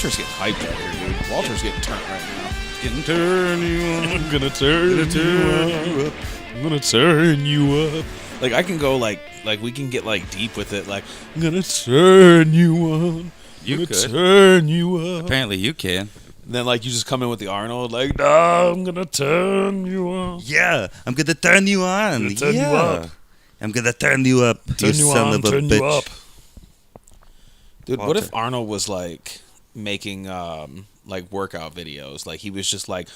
Walter's getting hyped out here, dude. Walter's getting turned right now. Getting turn you on. I'm gonna turn you up. I'm gonna turn you up. Like, I can go, like we can get, like, deep with it. Like, I'm gonna turn you on. You could. Turn you up. Apparently you can. and then, like, you just come in with the Arnold, like, No, I'm gonna turn you on. Yeah, I'm gonna turn you on. Gonna turn you up. I'm gonna turn you up. Turn you son on, of a turn bitch. you up. dude, Walter. what if Arnold was, like, making, like, workout videos? Like, he was just, like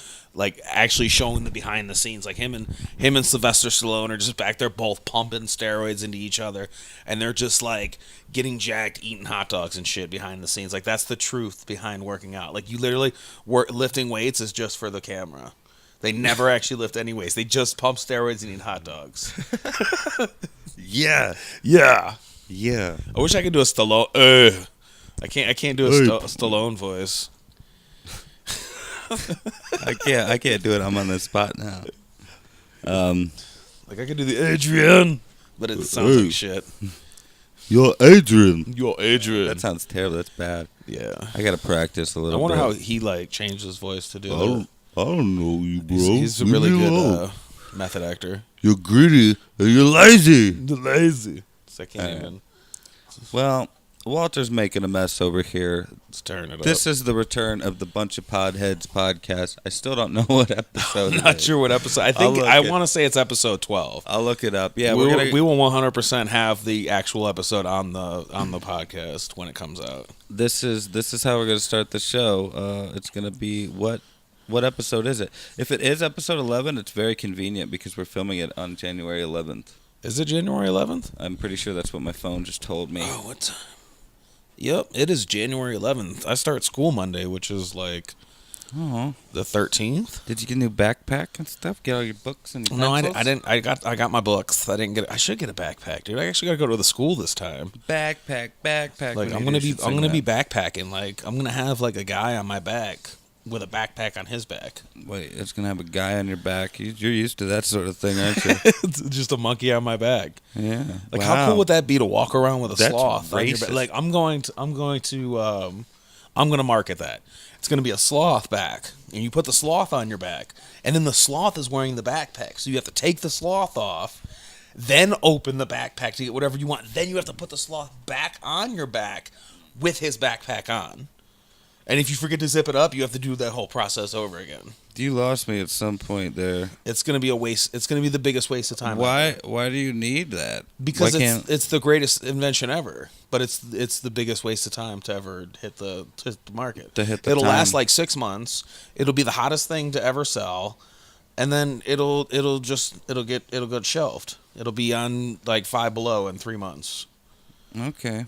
actually showing the behind the scenes. Like, him and Sylvester Stallone are just back there both pumping steroids into each other, and they're just, like, getting jacked, eating hot dogs and shit behind the scenes. Like, that's the truth behind working out. Like, you literally lifting weights is just for the camera. They never actually lift any weights. They just pump steroids and eat hot dogs. Yeah. Yeah. Yeah. I wish I could do a Stallone. I can't do a Stallone voice. I can't do it. I'm on the spot now. Like, I could do the Adrian, but it sounds like shit. You're Adrian. You're Adrian. That sounds terrible. That's bad. Yeah. I gotta practice a I little wonder bit. how he, like, changed his voice to do that. I don't know you, bro. He's a really good method actor. You're greedy and you're lazy. The lazy. So I can't even. Well, Walter's making a mess over here. Let's turn it This up. is the return of the Buncha Podheads podcast. I still don't know what episode. I'm it not is. sure what episode. I want to say it's episode 12. I'll look it up. Yeah, we will 100% have the actual episode on the podcast when it comes out. This is how we're gonna start the show. It's gonna be what episode is it? If it is episode 11, it's very convenient because we're filming it on January 11th. Is it January 11th? I'm pretty sure that's what my phone just told me. Oh, what time? Yep, it is January 11th. I start school Monday, which is like Oh, the 13th. did you get a new backpack and stuff? Get all your books and your No, I pencils? didn't. I got my books. I didn't get. I should get a backpack, dude. I actually got to go to the school this time. Backpack. Like, I'm gonna be backpacking. Like, I'm gonna have, like, a guy on my back with a backpack on his back. Wait, it's gonna have a guy on your back. You're used to that sort of thing, aren't you? It's just a monkey on my back. Yeah. Like, Wow. how cool would that be to walk around with a That's sloth on your back? racist. Like, I'm gonna market that. It's gonna be a sloth back, and you put the sloth on your back, and then the sloth is wearing the backpack, so you have to take the sloth off, then open the backpack to get whatever you want. Then you have to put the sloth back on your back with his backpack on. And if you forget to zip it up, you have to do that whole process over again. You lost me at some point there. It's gonna be a waste. It's gonna be the biggest waste of time. Why do you need that? Because Why can't- it's the greatest invention ever, but it's the biggest waste of time to ever hit the market. It'll last like 6 months. It'll be the hottest thing to ever sell, and then it'll get shelved. It'll be on, like, Five Below in 3 months, Okay.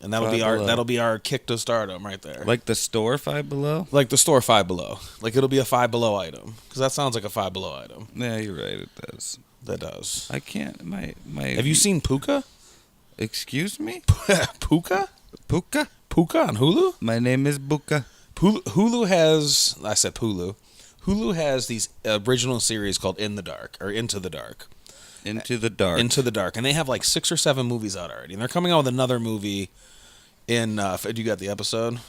and that'll be our kick to stardom right there. Like the store Five Below? Like the store Five Below. Like, it'll be a Five Below item, because that sounds like a Five Below item. Yeah, you're right. It does. That does. I can't. My. Have you seen Puka? Excuse me? Puka? Puka? Puka on Hulu? My name is Buka. Hulu has, I said Hulu. Hulu has these original series called In the Dark, or Into the Dark. Into the dark. Into the Dark. And they have like 6 or 7 movies out already. And they're coming out with another movie in, you got the episode?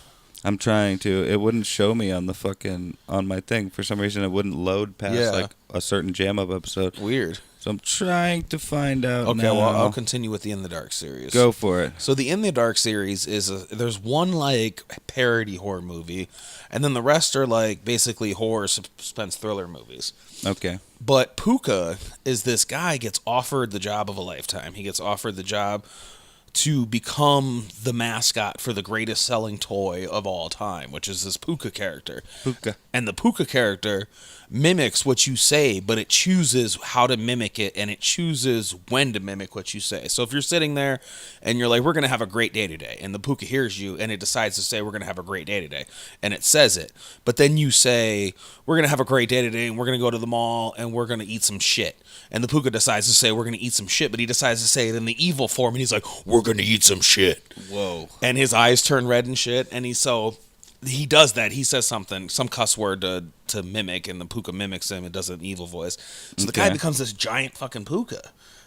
I'm trying to. It wouldn't show me on my thing. For some reason, it wouldn't load past like a certain Jam Up episode. Weird. So I'm trying to find out. Okay, now. well, I'll continue with the In the Dark series. Go for it. So the In the Dark series there's one, like, parody horror movie, and then the rest are, like, basically horror suspense thriller movies. Okay. But Puka is this guy gets offered the job of a lifetime. He gets offered the job to become the mascot for the greatest selling toy of all time, which is this Puka character. Puka. And the Puka character mimics what you say, but it chooses how to mimic it, and it chooses when to mimic what you say. So if you're sitting there and you're like, we're going to have a great day today, and the Puka hears you, and it decides to say, we're going to have a great day today, and it says it, but then you say, we're going to have a great day today, and we're going to go to the mall, and we're going to eat some shit. And the Puka decides to say, we're going to eat some shit, but he decides to say it in the evil form, and he's like, we're going to eat some shit. Whoa. And his eyes turn red and shit, and he does that. He says something, some cuss word to mimic, and the Puka mimics him and does an evil voice. So the guy becomes this giant fucking Puka.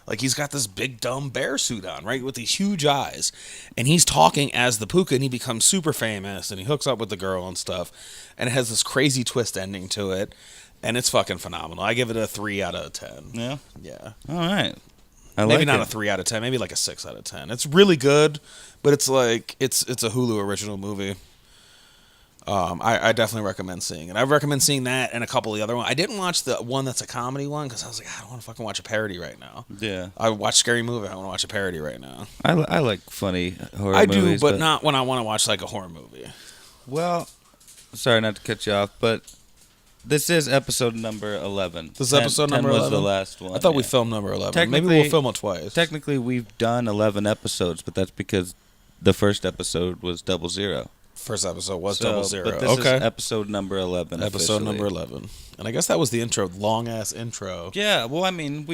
Like, he's got this big, dumb bear suit on, right? With these huge eyes. And he's talking as the Puka, and he becomes super famous, and he hooks up with the girl and stuff. And it has this crazy twist ending to it. And it's fucking phenomenal. I give it a 3 out of 10. Yeah. Yeah. All right. Maybe not a 3 out of 10. Maybe like a 6 out of 10. It's really good, but it's like, it's a Hulu original movie. I definitely recommend seeing it. I recommend seeing that and a couple of the other ones. I didn't watch the one that's a comedy one because I was like, I don't want to fucking watch a parody right now. Yeah. I watch Scary Movie. I don't want to watch a parody right now. I like funny horror I movies. do, but not when I want to watch like a horror movie. Well, sorry not to cut you off, but this is episode number 11. This is episode number 10 11? was the last one. I thought we filmed number 11. Maybe Technically- we'll film it twice. Technically, we've done 11 episodes, but that's because the first episode was 00. First episode was So, 00. But this Okay. is episode number 11. Episode officially. number 11. And I guess that was the intro. Long ass intro. Yeah, well, I mean,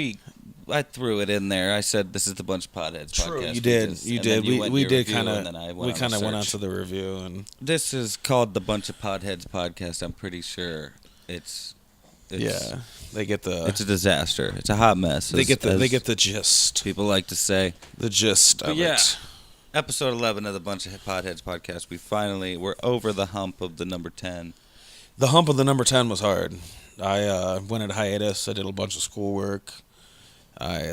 I threw it in there. I said this is the Bunch of Podheads True, podcast. you did. And You then did. went We to your did review, kind and then I of. went We kind of went on search. to the review and. This is called the Bunch of Podheads podcast. I'm pretty sure it's Yeah, they get the. it's a disaster. It's a hot mess. They get the. as They get the gist. people like to say. The gist But of yeah. it. Episode 11 of the Bunch of Podheads podcast. We're over the hump of the number 10. The hump of the number 10 was hard. I went at hiatus. I did a bunch of schoolwork. I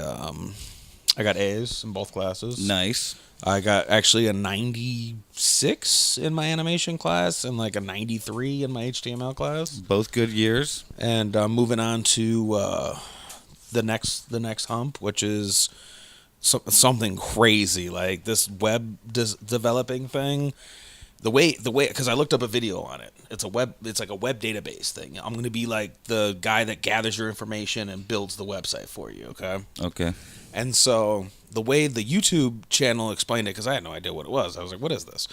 got A's in both classes. Nice. I got actually a 96 in my animation class and like a 93 in my HTML class. Both good years. And moving on to the next hump, which is something crazy, like this web developing thing. The way, because I looked up a video on it. It's like a web database thing. I'm gonna be like the guy that gathers your information and builds the website for you. Okay. Okay. And so the way the YouTube channel explained it, because I had no idea what it was, I was like, what is this?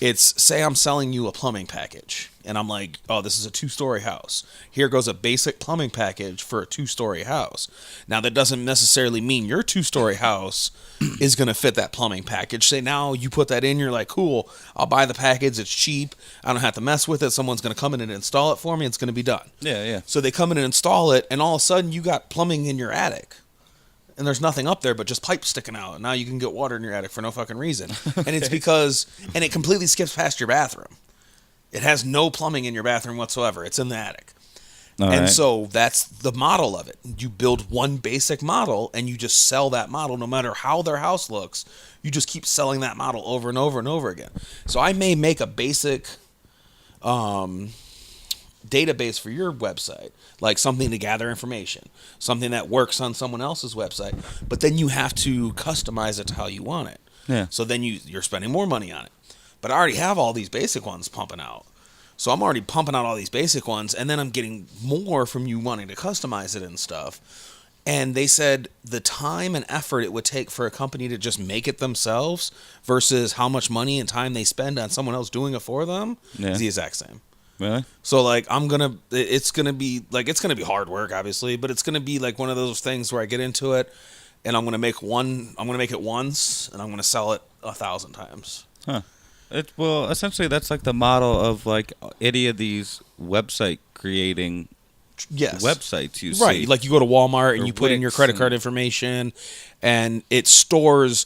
It's, say I'm selling you a plumbing package, and I'm like, oh, this is a 2-story house. Here goes a basic plumbing package for a 2-story house. Now, that doesn't necessarily mean your 2-story house is going to fit that plumbing package. Say now you put that in, you're like, cool, I'll buy the package, it's cheap, I don't have to mess with it, someone's going to come in and install it for me, it's going to be done. Yeah, yeah. So they come in and install it, and all of a sudden you got plumbing in your attic. And there's nothing up there but just pipes sticking out. And now you can get water in your attic for no fucking reason. And it's because, and it completely skips past your bathroom. It has no plumbing in your bathroom whatsoever. It's in the attic. So that's the model of it. You build one basic model and you just sell that model no matter how their house looks. You just keep selling that model over and over and over again. So I may make a basic database for your website, like something to gather information, something that works on someone else's website, but then you have to customize it to how you want it. Yeah. So then you're spending more money on it. But I already have all these basic ones pumping out. So I'm already pumping out all these basic ones, and then I'm getting more from you wanting to customize it and stuff. And they said the time and effort it would take for a company to just make it themselves versus how much money and time they spend on someone else doing it for them is the exact same. Really? So like it's gonna be hard work, obviously, but it's gonna be like one of those things where I get into it and I'm gonna make it once and I'm gonna sell it 1,000 times. Huh. Well, essentially that's like the model of like any of these website creating Yes. websites you Right. see. Like you go to Walmart and Or you put in your Wix credit and- card information and it stores.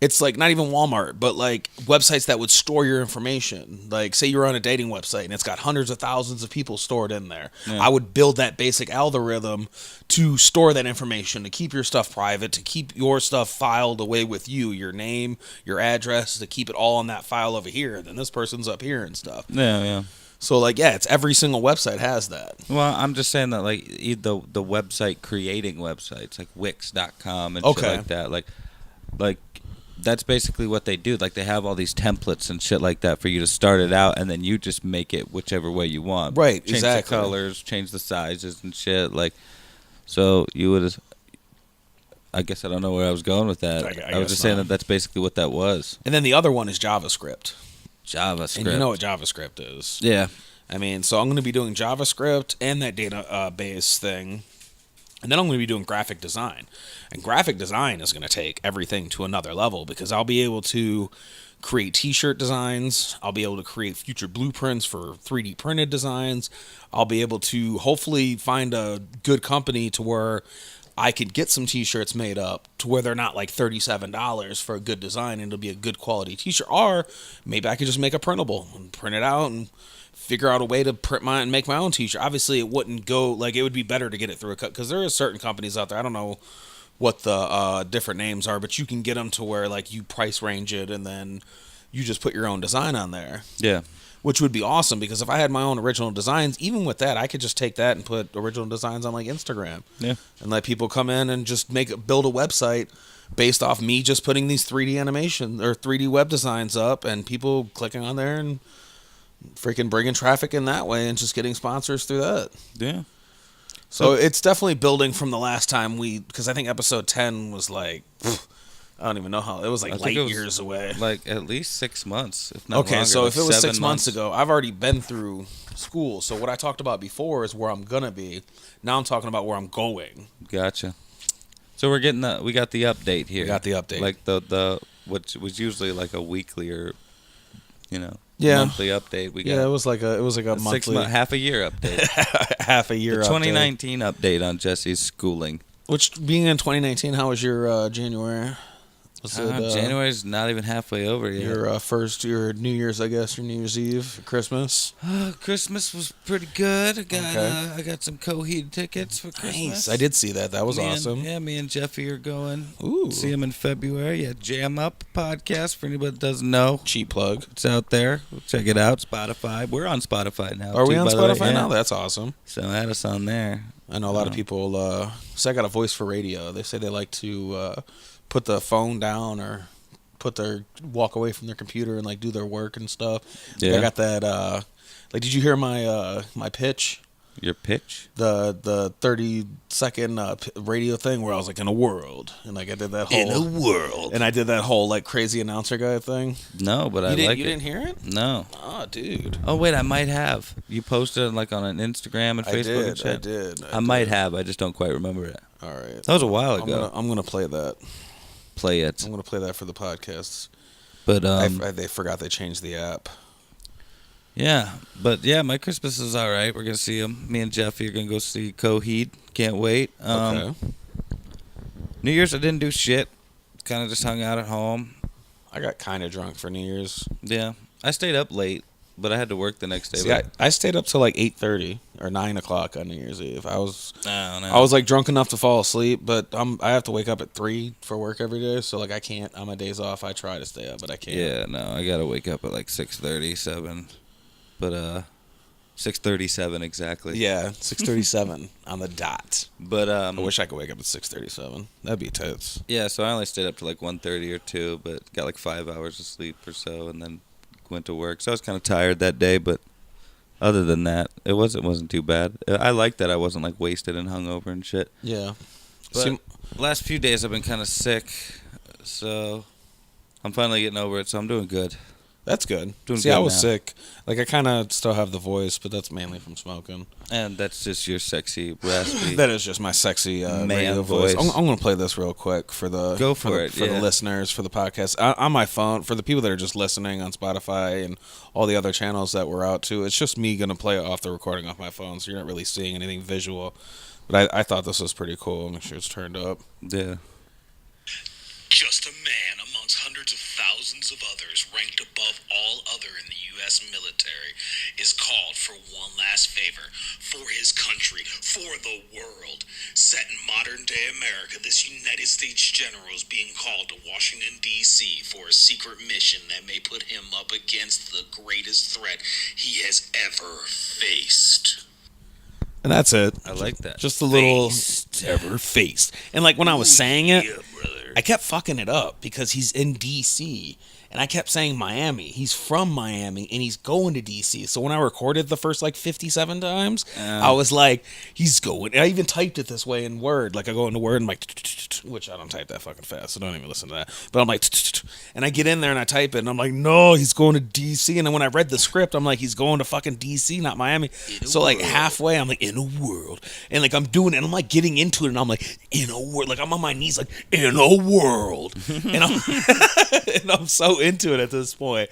It's like not even Walmart, but like websites that would store your information. Like say you're on a dating website and it's got hundreds of thousands of people stored in there. Yeah. I would build that basic algorithm to store that information, to keep your stuff private, to keep your stuff filed away with you, your name, your address, to keep it all in that file over here. Then this person's up here and stuff. Yeah, yeah. So like, yeah, it's every single website has that. Well, I'm just saying that like the website creating websites like Wix.com and Okay. shit like that. Like that's basically what they do. Like they have all these templates and shit like that for you to start it out, and then you just make it whichever way you want. Right, Change exactly. the colors, change the sizes and shit. Like, so you would. I guess I don't know where I was going with that. I I was guess just saying not. that that's basically what that was. And then the other one is JavaScript. JavaScript. And you know what JavaScript is. Yeah. I mean, so I'm going to be doing JavaScript and that database thing. And then I'm going to be doing graphic design. And graphic design is going to take everything to another level because I'll be able to create t-shirt designs. I'll be able to create future blueprints for 3D printed designs. I'll be able to hopefully find a good company to where I could get some t-shirts made up to where they're not like $37 for a good design and it'll be a good quality t-shirt. Or maybe I could just make a printable and print it out and figure out a way to print mine and make my own t-shirt. Obviously, it wouldn't go, like, it would be better to get it through a cut, because there are certain companies out there, I don't know what the different names are, but you can get them to where, like, you price range it and then you just put your own design on there. Yeah. Which would be awesome, because if I had my own original designs, even with that, I could just take that and put original designs on, like, Instagram. Yeah. And let people come in and just build a website based off me just putting these 3D animation or 3D web designs up and people clicking on there and freaking bringing traffic in that way and just getting sponsors through that. Yeah. So it's definitely building from the last time because I think episode 10 was like, I don't even know how, it was like light years away. Like at least 6 months, if not longer. Okay, so like if it was 6 7 months ago, I've already been through school. So what I talked about before is where I'm going to be. Now I'm talking about where I'm going. Gotcha. So we got the update here. We got the update. Like the which was usually like a weekly or, monthly update. We got Yeah, it was like a monthly, 6 month, half a year update. half a year The update. 2019 update on Jesse's schooling. Which, being in 2019, how was your January? January's not even halfway over yet. Your New Year's, I guess, your New Year's Eve, Christmas. Christmas was pretty good. I got some Coheed tickets for Christmas. Nice. I did see that. That was awesome. Me and Jeffy are going. Ooh. See him in February. Yeah, Jam Up podcast for anybody that doesn't know. Cheap plug. It's out there. Check it out. Spotify. We're on Spotify now. Are we on by the way. Spotify Yeah. now? That's awesome. So add us on there. I know a lot of people say I got a voice for radio. They say they like to put the phone down or walk away from their computer and like do their work and stuff. Yeah. I got that did you hear my pitch? Your pitch? The 30-second radio thing where I was like, in a world, and like I did that whole In a world. and I did that whole like crazy announcer guy thing. No, but I like it. You didn't hear it? No. Oh, dude. Oh wait, I might have. You posted it like on an Instagram and Facebook and shit. I did. I might have. I just don't quite remember it. All right. That was a while ago. I'm gonna play that. Play it. I'm gonna play that for the podcast. But they forgot they changed the app. yeah, but yeah, my Christmas is all right. We're gonna see him. Me and Jeffy are gonna go see Coheed. Can't wait. Okay. New Year's I didn't do shit. Kind of just hung out at home. I got kind of drunk for New Year's. Yeah, I stayed up late, but I had to work the next day. See, I stayed up till like 8:30 or 9 o'clock on New Year's Eve. I was like drunk enough to fall asleep, but I have to wake up at 3 for work every day. So like I can't on my days off. I try to stay up, but I can't. Yeah, no, I gotta wake up at like 6:37, but 6:37 exactly. Yeah, 6:37 on the dot. But I wish I could wake up at 6:37. That'd be tits. yeah, so I only stayed up to like 1:30 or 2, but got like 5 hours of sleep or so, and then went to work. So I was kind of tired that day, but other than that, it wasn't too bad. I like that I wasn't like wasted and hungover and shit. Yeah. But last few days I've been kind of sick, so I'm finally getting over it. So I'm doing good. That's good. Doing See, good I was now. sick. Like I kind of still have the voice, but that's mainly from smoking. And that's just your sexy raspy. That is just my sexy Man radio voice. voice. I'm going to play this real quick for the the listeners, for the podcast on my phone, for the people that are just listening on Spotify and all the other channels that we're out to. It's just me going to play it off the recording off my phone, so you're not really seeing anything visual. But I thought this was pretty cool. Make sure it's turned up. Yeah. Just a man amongst hundreds of thousands of others ranked above all other in the U.S. military is called for one last favor for his country, for the world. Set in modern-day America, this United States general is being called to Washington, D.C. for a secret mission that may put him up against the greatest threat he has ever faced. And that's it. I like that. Just a little ever faced. And like when I was saying it, I kept fucking it up because he's in D.C. and I kept saying Miami. He's from Miami and he's going to D.C. So when I recorded the first like 57 times, I was like, he's going. And I even typed it this way in Word. Like I go into Word and I'm like, which I don't type that fucking fast, so don't even listen to that. But I'm like, and I get in there and I type it and I'm like, no, he's going to D.C. And then when I read the script, I'm like, he's going to fucking D.C., not Miami. So like halfway, I'm like, in a world. And like I'm doing it and I'm like getting into it and I'm like, in a world. Like I'm on my knees like, in a world. And I'm so into it at this point.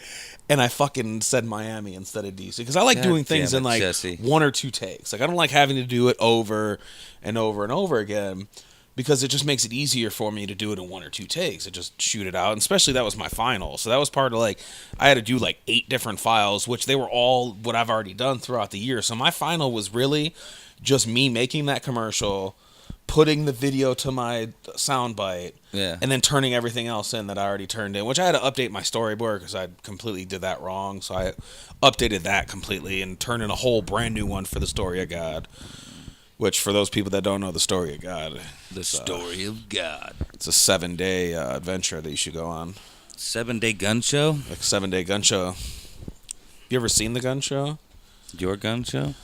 And I fucking said Miami instead of DC because I like doing things in like Jesse. 1 or 2 takes. Like I don't like having to do it over and over and over again. because it just makes it easier for me to do it in 1 or 2 takes. It just shoot it out. And especially that was my final. So that was part of like, I had to do like 8 different files, which they were all what I've already done throughout the year. So my final was really just me making that commercial, putting the video to my soundbite, and then turning everything else in that I already turned in, which I had to update my storyboard because I completely did that wrong. So I updated that completely and turned in a whole brand new one for the Story of God. Which, for those people that don't know the Story of God, The Story of God. it's a 7-day adventure that you should go on. 7-day gun show? Like 7-day gun show. You ever seen the gun show? Your gun show?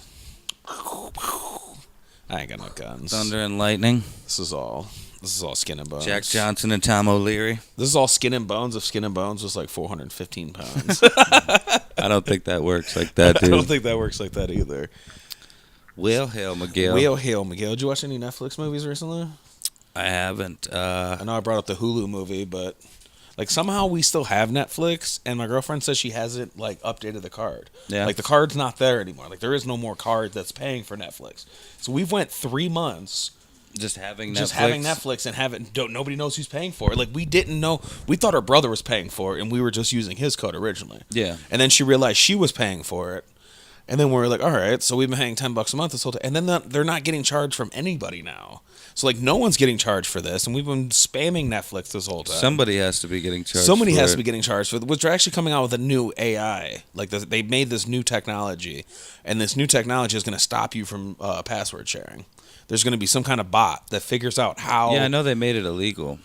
I ain't got no guns. Thunder and lightning? This is all skin and bones. Jack Johnson and Tom O'Leary? This is all skin and bones. If skin and bones was like 415 pounds. I don't think that works like that, I dude. don't think that works like that either. Well, hell, Miguel. Well, hail, Miguel. Did you watch any Netflix movies recently? I haven't. I know I brought up the Hulu movie, but like somehow we still have Netflix, and my girlfriend says she hasn't like updated the card. Yeah. Like the card's not there anymore. Like there is no more card that's paying for Netflix. So we've went 3 months Just having Netflix and nobody knows who's paying for it. Like we didn't know. We thought her brother was paying for it, and we were just using his code originally. Yeah. And then she realized she was paying for it. And then we're like, all right, so we've been paying $10 a month this whole time. And then they're not getting charged from anybody now. So, like, no one's getting charged for this. And we've been spamming Netflix this whole time. Somebody has to be getting charged. Somebody for has it. to be getting charged for it, which they're actually coming out with a new AI. Like, they made this new technology. And this new technology is going to stop you from password sharing. There's going to be some kind of bot that figures out how... Yeah, I know they made it illegal.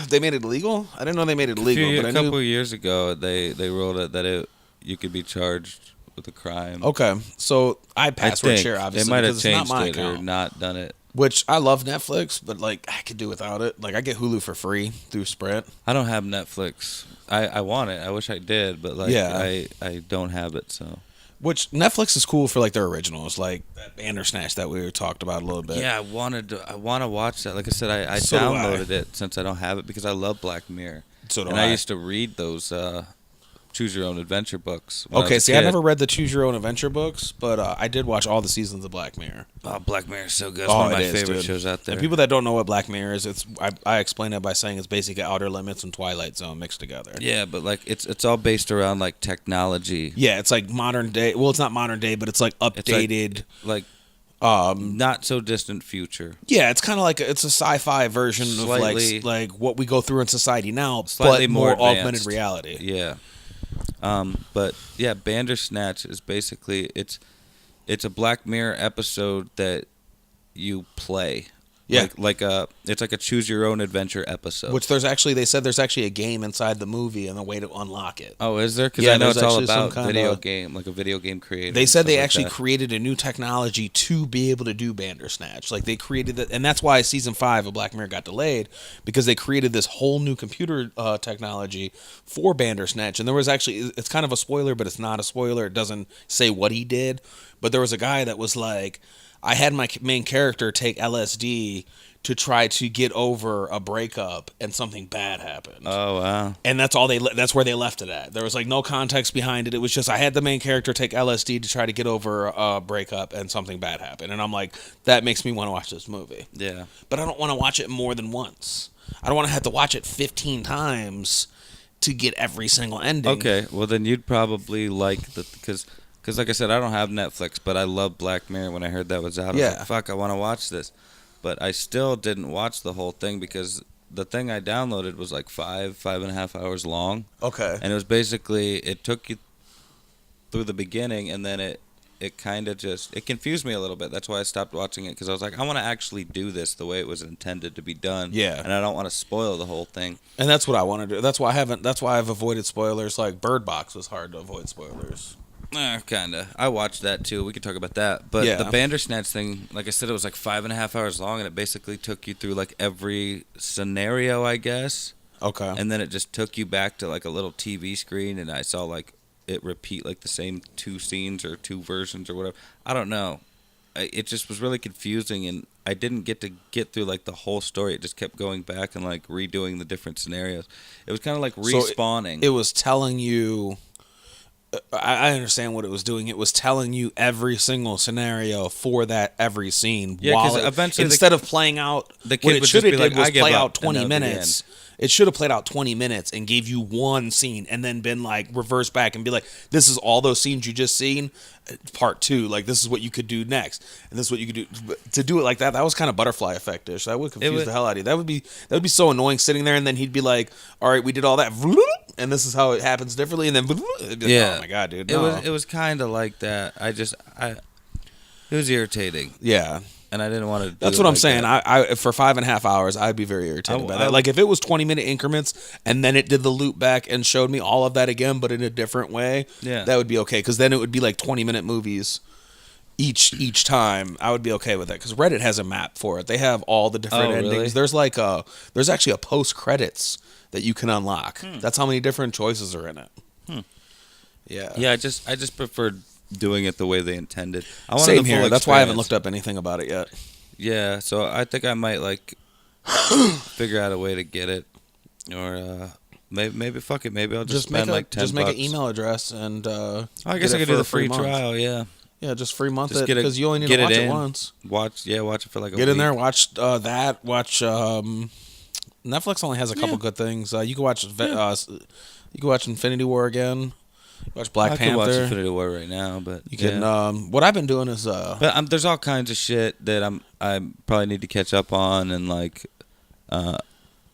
They made it illegal? I didn't know they made it illegal. A couple of years ago, they ruled it that you could be charged with a crime. Okay, so I password think share, obviously, they might have because it's not changed my it account. or not done it. Which I love Netflix, but like I could do without it. Like I get Hulu for free through Sprint. I don't have Netflix. I want it. I wish I did, but like Yeah. I don't have it. So Which Netflix is cool for like their originals, like that Bandersnatch that we talked about a little bit. yeah, I want to watch that. Like I said, I So do I. downloaded it since I don't have it because I love Black Mirror. So do and I. I used to read those Choose Your Own Adventure books. when I Okay, was a see, I kid. never read the Choose Your Own Adventure books, but I did watch all the seasons of Black Mirror. Oh, Black Mirror is so good. It's one of my favorite shows out there. And people that don't know what Black Mirror is, I explain it by saying it's basically Outer Limits and Twilight Zone mixed together. Yeah, but like it's all based around like technology. Yeah, it's like modern day. Well, it's not modern day, but it's like updated. Like not so distant future. Yeah, it's kind of like it's a sci-fi version Slightly- of like what we go through in society now, Slightly but more more advanced. augmented reality. Yeah. But yeah, Bandersnatch is basically it's a Black Mirror episode that you play. Yeah. It's like a choose your own adventure episode. Which they said there's actually a game inside the movie and a way to unlock it. Oh, is there? Because Yeah, I know there's it's all actually some about kind video of- game, like a video game creator. They and said they stuff like actually that. created a new technology to be able to do Bandersnatch. Like they created that, and that's why season 5 of Black Mirror got delayed, because they created this whole new computer technology for Bandersnatch. And there was actually, it's kind of a spoiler, but it's not a spoiler. It doesn't say what he did, but there was a guy that was like, I had my main character take LSD to try to get over a breakup, and something bad happened. Oh wow. And that's all that's where they left it at. There was like no context behind it. It was just I had the main character take LSD to try to get over a breakup, and something bad happened. And I'm like, that makes me want to watch this movie. Yeah. But I don't want to watch it more than once. I don't want to have to watch it 15 times to get every single ending. Okay, well then you'd probably like because like I said, I don't have Netflix, but I love Black Mirror. When I heard that was out, I was Yeah. like, fuck, I want to watch this. But I still didn't watch the whole thing because the thing I downloaded was like 5.5 hours long. Okay. And it was basically, it took you through the beginning, and then it kind of just, it confused me a little bit. That's why I stopped watching it, because I was like, I want to actually do this the way it was intended to be done. Yeah. And I don't want to spoil the whole thing. And that's what I want to do. That's why I've avoided spoilers. Like Bird Box was hard to avoid spoilers. Kind of. I watched that too. We could talk about that. But Yeah. the Bandersnatch thing, like I said, it was like 5.5 hours long, and it basically took you through like every scenario, I guess. Okay. And then it just took you back to like a little TV screen, and I saw like it repeat like the same 2 scenes or 2 versions or whatever. I don't know. It just was really confusing, and I didn't get to get through like the whole story. It just kept going back and like redoing the different scenarios. It was kind of like respawning. It was telling you I understand what it was doing. It was telling you every single scenario for that every scene. Yeah, 'cause while eventually instead of playing out, the kid what it would should just have be did like, was "I give play up," out and 20 that would be the minutes. It should have played out 20 minutes and gave you one scene and then been like reverse back and be like, this is all those scenes you just seen, part 2. Like this is what you could do next, and this is what you could do. But to do it like that, that was kind of butterfly effect-ish. That would confuse the hell out of you. That would be so annoying sitting there and then he'd be like, all right, we did all that, and this is how it happens differently, and then it'd be like, oh my god, dude, no. It was kind of like that. It was irritating, Yeah. and I didn't want to. That's what I'm saying. I for 5.5 hours, I'd be very irritated by that. Like if it was 20-minute increments and then it did the loop back and showed me all of that again, but in a different way, Yeah. that would be okay. Because then it would be like 20-minute movies each time. I would be okay with that because Reddit has a map for it. They have all the different Oh, endings. really? There's actually a post credits that you can unlock. That's how many different choices are in it. Yeah. Yeah, I just preferred doing it the way they intended. I wanted Same the full here. That's why I haven't experience. looked up anything about it yet. Yeah, so I think I might like figure out a way to get it, or maybe fuck it. Maybe I'll just spend like $10. Make an email address and. I guess I could do the free trial. Yeah, Yeah, just free month Just it get it- because you only need get to it watch it in. once. watch it for like a Get in week. there, watch that. Watch Netflix only has a couple good things. You can watch you can watch Infinity War again. Watch Black I Panther. could watch Infinity War right now, but You can. yeah. What I've been doing is But there's all kinds of shit that I probably need to catch up on, and like I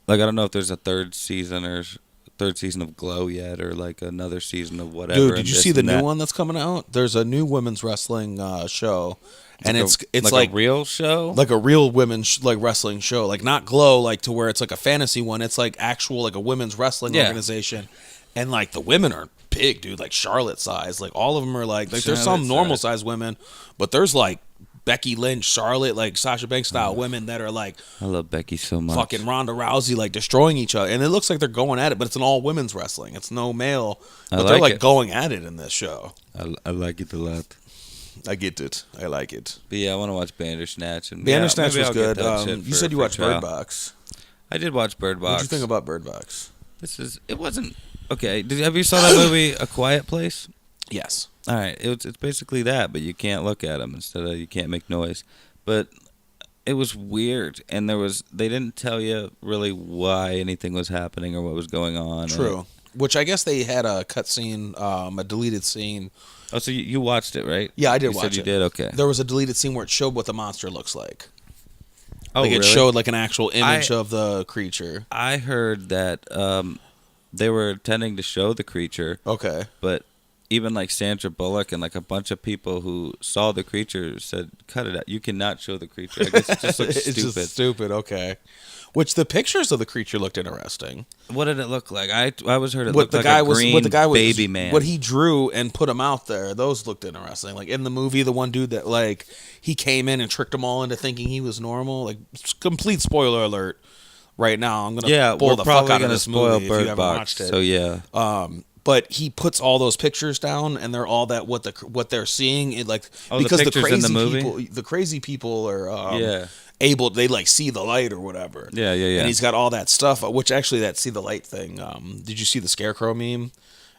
don't know if there's a third season of Glow yet, or like another season of whatever. dude. Did and you this see the and new that. one that's coming out? There's a new women's wrestling show, and it's like a real show. like a real women's like wrestling show, like not Glow, like to where it's like a fantasy one. It's like actual like a women's wrestling Yeah. organization, and like the women are big, dude, like Charlotte size. Like all of them are like there's some Charlotte normal size. size women, but there's like Becky Lynch, Charlotte, like Sasha Banks style women that are like I love Becky so much. fucking Ronda Rousey, like destroying each other, and it looks like they're going at it, but it's an all women's wrestling. It's no male, but they're like like it. going at it in this show. I like it a lot. I get it. I like it. But yeah, I want to watch Bandersnatch. And Bandersnatch maybe was I'll get good. that shit You for said you free watched trial. Bird Box. I did watch Bird Box. What did you think about Bird Box? It wasn't okay. Have you saw that movie A Quiet Place? Yes. All right, it's basically that, but you can't look at them instead of you can't make noise. But it was weird, and they didn't tell you really why anything was happening or what was going on. True. Which I guess they had a cut scene, a deleted scene. Oh, so you watched it, right? Yeah, I did you watch said you it. did. Okay. There was a deleted scene where it showed what the monster looks like. Oh, Like it really? showed like an actual image of the creature. I heard that they were intending to show the creature, Okay. but even like Sandra Bullock and like a bunch of people who saw the creature said, "Cut it out! You cannot show the creature. I guess it just looks It's stupid." just stupid. Okay. Which the pictures of the creature looked interesting. What did it look like? I was heard it What looked the like guy a was, green what the guy was, baby man. what he drew and put him out there. Those looked interesting. Like in the movie, the one dude that like he came in and tricked them all into thinking he was normal. Like complete spoiler alert. Right now, I'm gonna spoil we're the fuck probably out of gonna this spoil movie if Bird you haven't Box. watched it. So yeah, But he puts all those pictures down, and they're all that what they're seeing. It like Oh, the because the pictures in crazy the movie? people, the crazy people are Yeah. able. They like see the light or whatever. Yeah. And he's got all that stuff. Which actually, that see the light thing. Did you see the Scarecrow meme?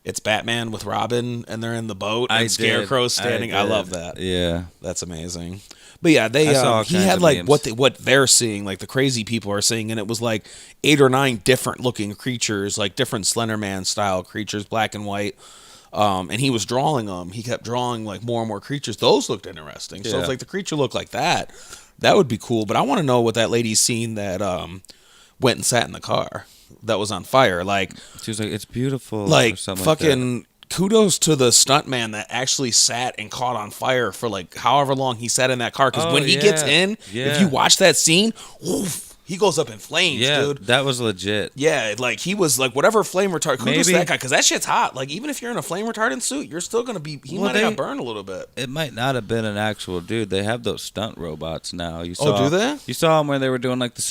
It's Batman with Robin, and they're in the boat, and Scarecrow's standing. I love that. Yeah. That's amazing. But yeah, I saw all he kinds had of like memes. what they're seeing, like the crazy people are seeing, and it was like 8 or 9 different looking creatures, like different Slender Man style creatures, black and white. And he was drawing them. He kept drawing like more and more creatures. Those looked interesting. So Yeah. if like the creature looked like that, that would be cool. But I want to know what that lady's seen that went and sat in the car that was on fire. Like She was like, "It's beautiful." or like something fucking kudos to the stuntman that actually sat and caught on fire for like however long he sat in that car. Because Oh, when he gets yeah. in, Yeah. if you watch that scene, oof, he goes up in flames, Yeah, dude. that was legit. Yeah, like he was like whatever flame retardant. Kudos to Maybe- that guy because that shit's hot. Like even if you're in a flame retardant suit, you're still gonna be. He Well, might have got they- burned a little bit. It might not have been an actual dude. They have those stunt robots now. You Oh, saw, do they? You saw them where they were doing like the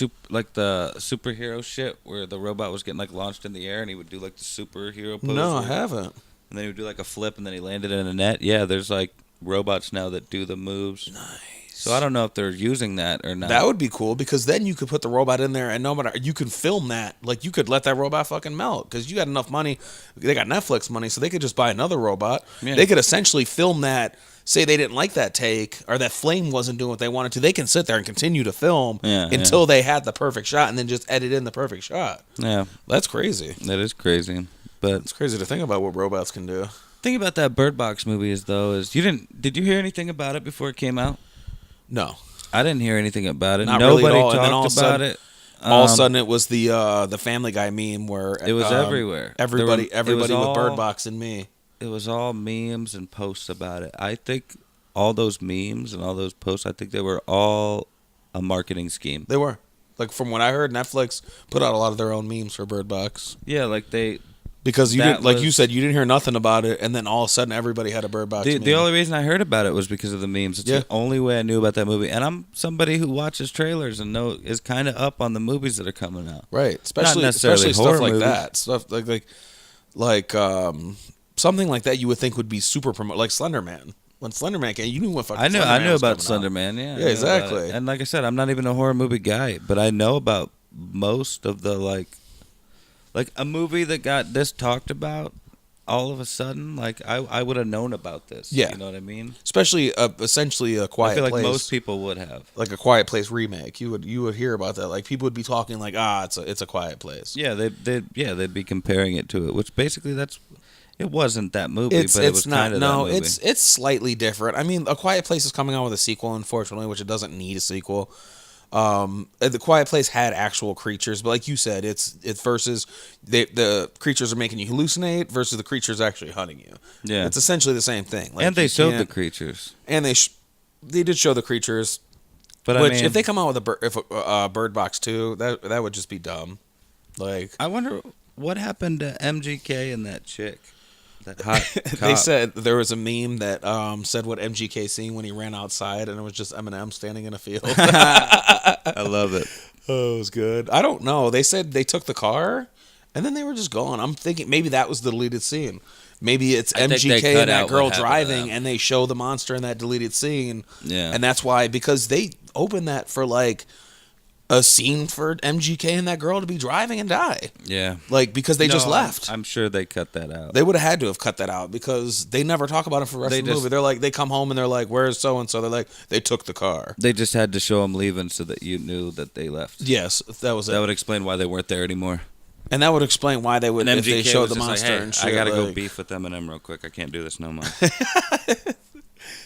superhero shit, where the robot was getting like launched in the air, and he would do like the superhero pose. No, I where- haven't. And then he would do like a flip, and then he landed in a net. Yeah, there's like robots now that do the moves. Nice. So I don't know if they're using that or not. That would be cool because then you could put the robot in there and no matter you can film that. Like you could let that robot fucking melt because you got enough money. They got Netflix money, so they could just buy another robot. Yeah. They could essentially film that. Say they didn't like that take or that flame wasn't doing what they wanted to. They can sit there and continue to film until they had the perfect shot and then just edit in the perfect shot. Yeah, That's crazy. that is crazy. But It's crazy to think about what robots can do. thing about that Bird Box movie is did you hear anything about it before it came out? No. I didn't hear anything about it. Not really at Nobody all. And then all talked of a about sudden- it. All of a sudden, it was the Family Guy meme where It was everywhere. Everybody It was with all- Bird Box and me. It was all memes and posts about it. I think all those memes and all those posts, I think they were all a marketing scheme. They were like from what I heard, Netflix put out a lot of their own memes for Bird Box Yeah, like because you That didn't, like you was- said, you didn't hear nothing about it, and then all of a sudden everybody had a Bird Box. the meme. only reason I heard about it was because of the memes. It's Yeah. the only way I knew about that movie. And I'm somebody who watches trailers and is kind of up on the movies that are coming out. right, especially necessarily stuff horror like movies. that, stuff like something like that. You would think would be super like Slender Man. When Slender Man came, you knew what fucking. I knew Slender Man was about coming Slender out. Man. Yeah, I Yeah, knew about exactly. it. And like I said, I'm not even a horror movie guy, but I know about most of the like a movie that got this talked about. All of a sudden, like I would have known about this. Yeah. You know what I mean? Especially essentially a Quiet I feel like Place. most people would have. Like a Quiet Place remake, you would hear about that. Like people would be talking like, it's a Quiet Place. Yeah, they'd be comparing it to it, which basically it wasn't that movie, but it was kind of that movie. It's slightly different. I mean, A Quiet Place is coming out with a sequel, unfortunately, which it doesn't need a sequel. The Quiet Place had actual creatures, but like you said, it's versus the creatures are making you hallucinate versus the creatures actually hunting you. Yeah. It's essentially the same thing. Like, and they you showed the can't- creatures. and they did show the creatures. But Which, I mean, if they come out with a Bird Box 2, that would just be dumb. Like I wonder what happened to MGK and that chick, that hot cop. they said there was a meme that said what MGK seen when he ran outside, and it was just Eminem standing in a field. I love it. Oh, it was good. I don't know. They said they took the car, and then they were just gone. I'm thinking maybe that was the deleted scene. Maybe it's I think they MGK cut and that out girl what happened to driving, them. and they show the monster in that deleted scene. Yeah. And that's why, because they opened that for like a scene for MGK and that girl to be driving and die. Yeah. Like, because they just No, left. I'm sure they cut that out. They would have had to have cut that out because they never talk about it for the rest They of the just- movie. They're like, they come home and they're like, where's so and so? They're like, they took the car. They just had to show them leaving so that you knew that they left. Yes, that was it. That would explain why they weren't there anymore. And that would explain why they would, And if they MGK showed was the just like, monster hey, and shit. I gotta go like- beef with Eminem real quick. I can't do this no more.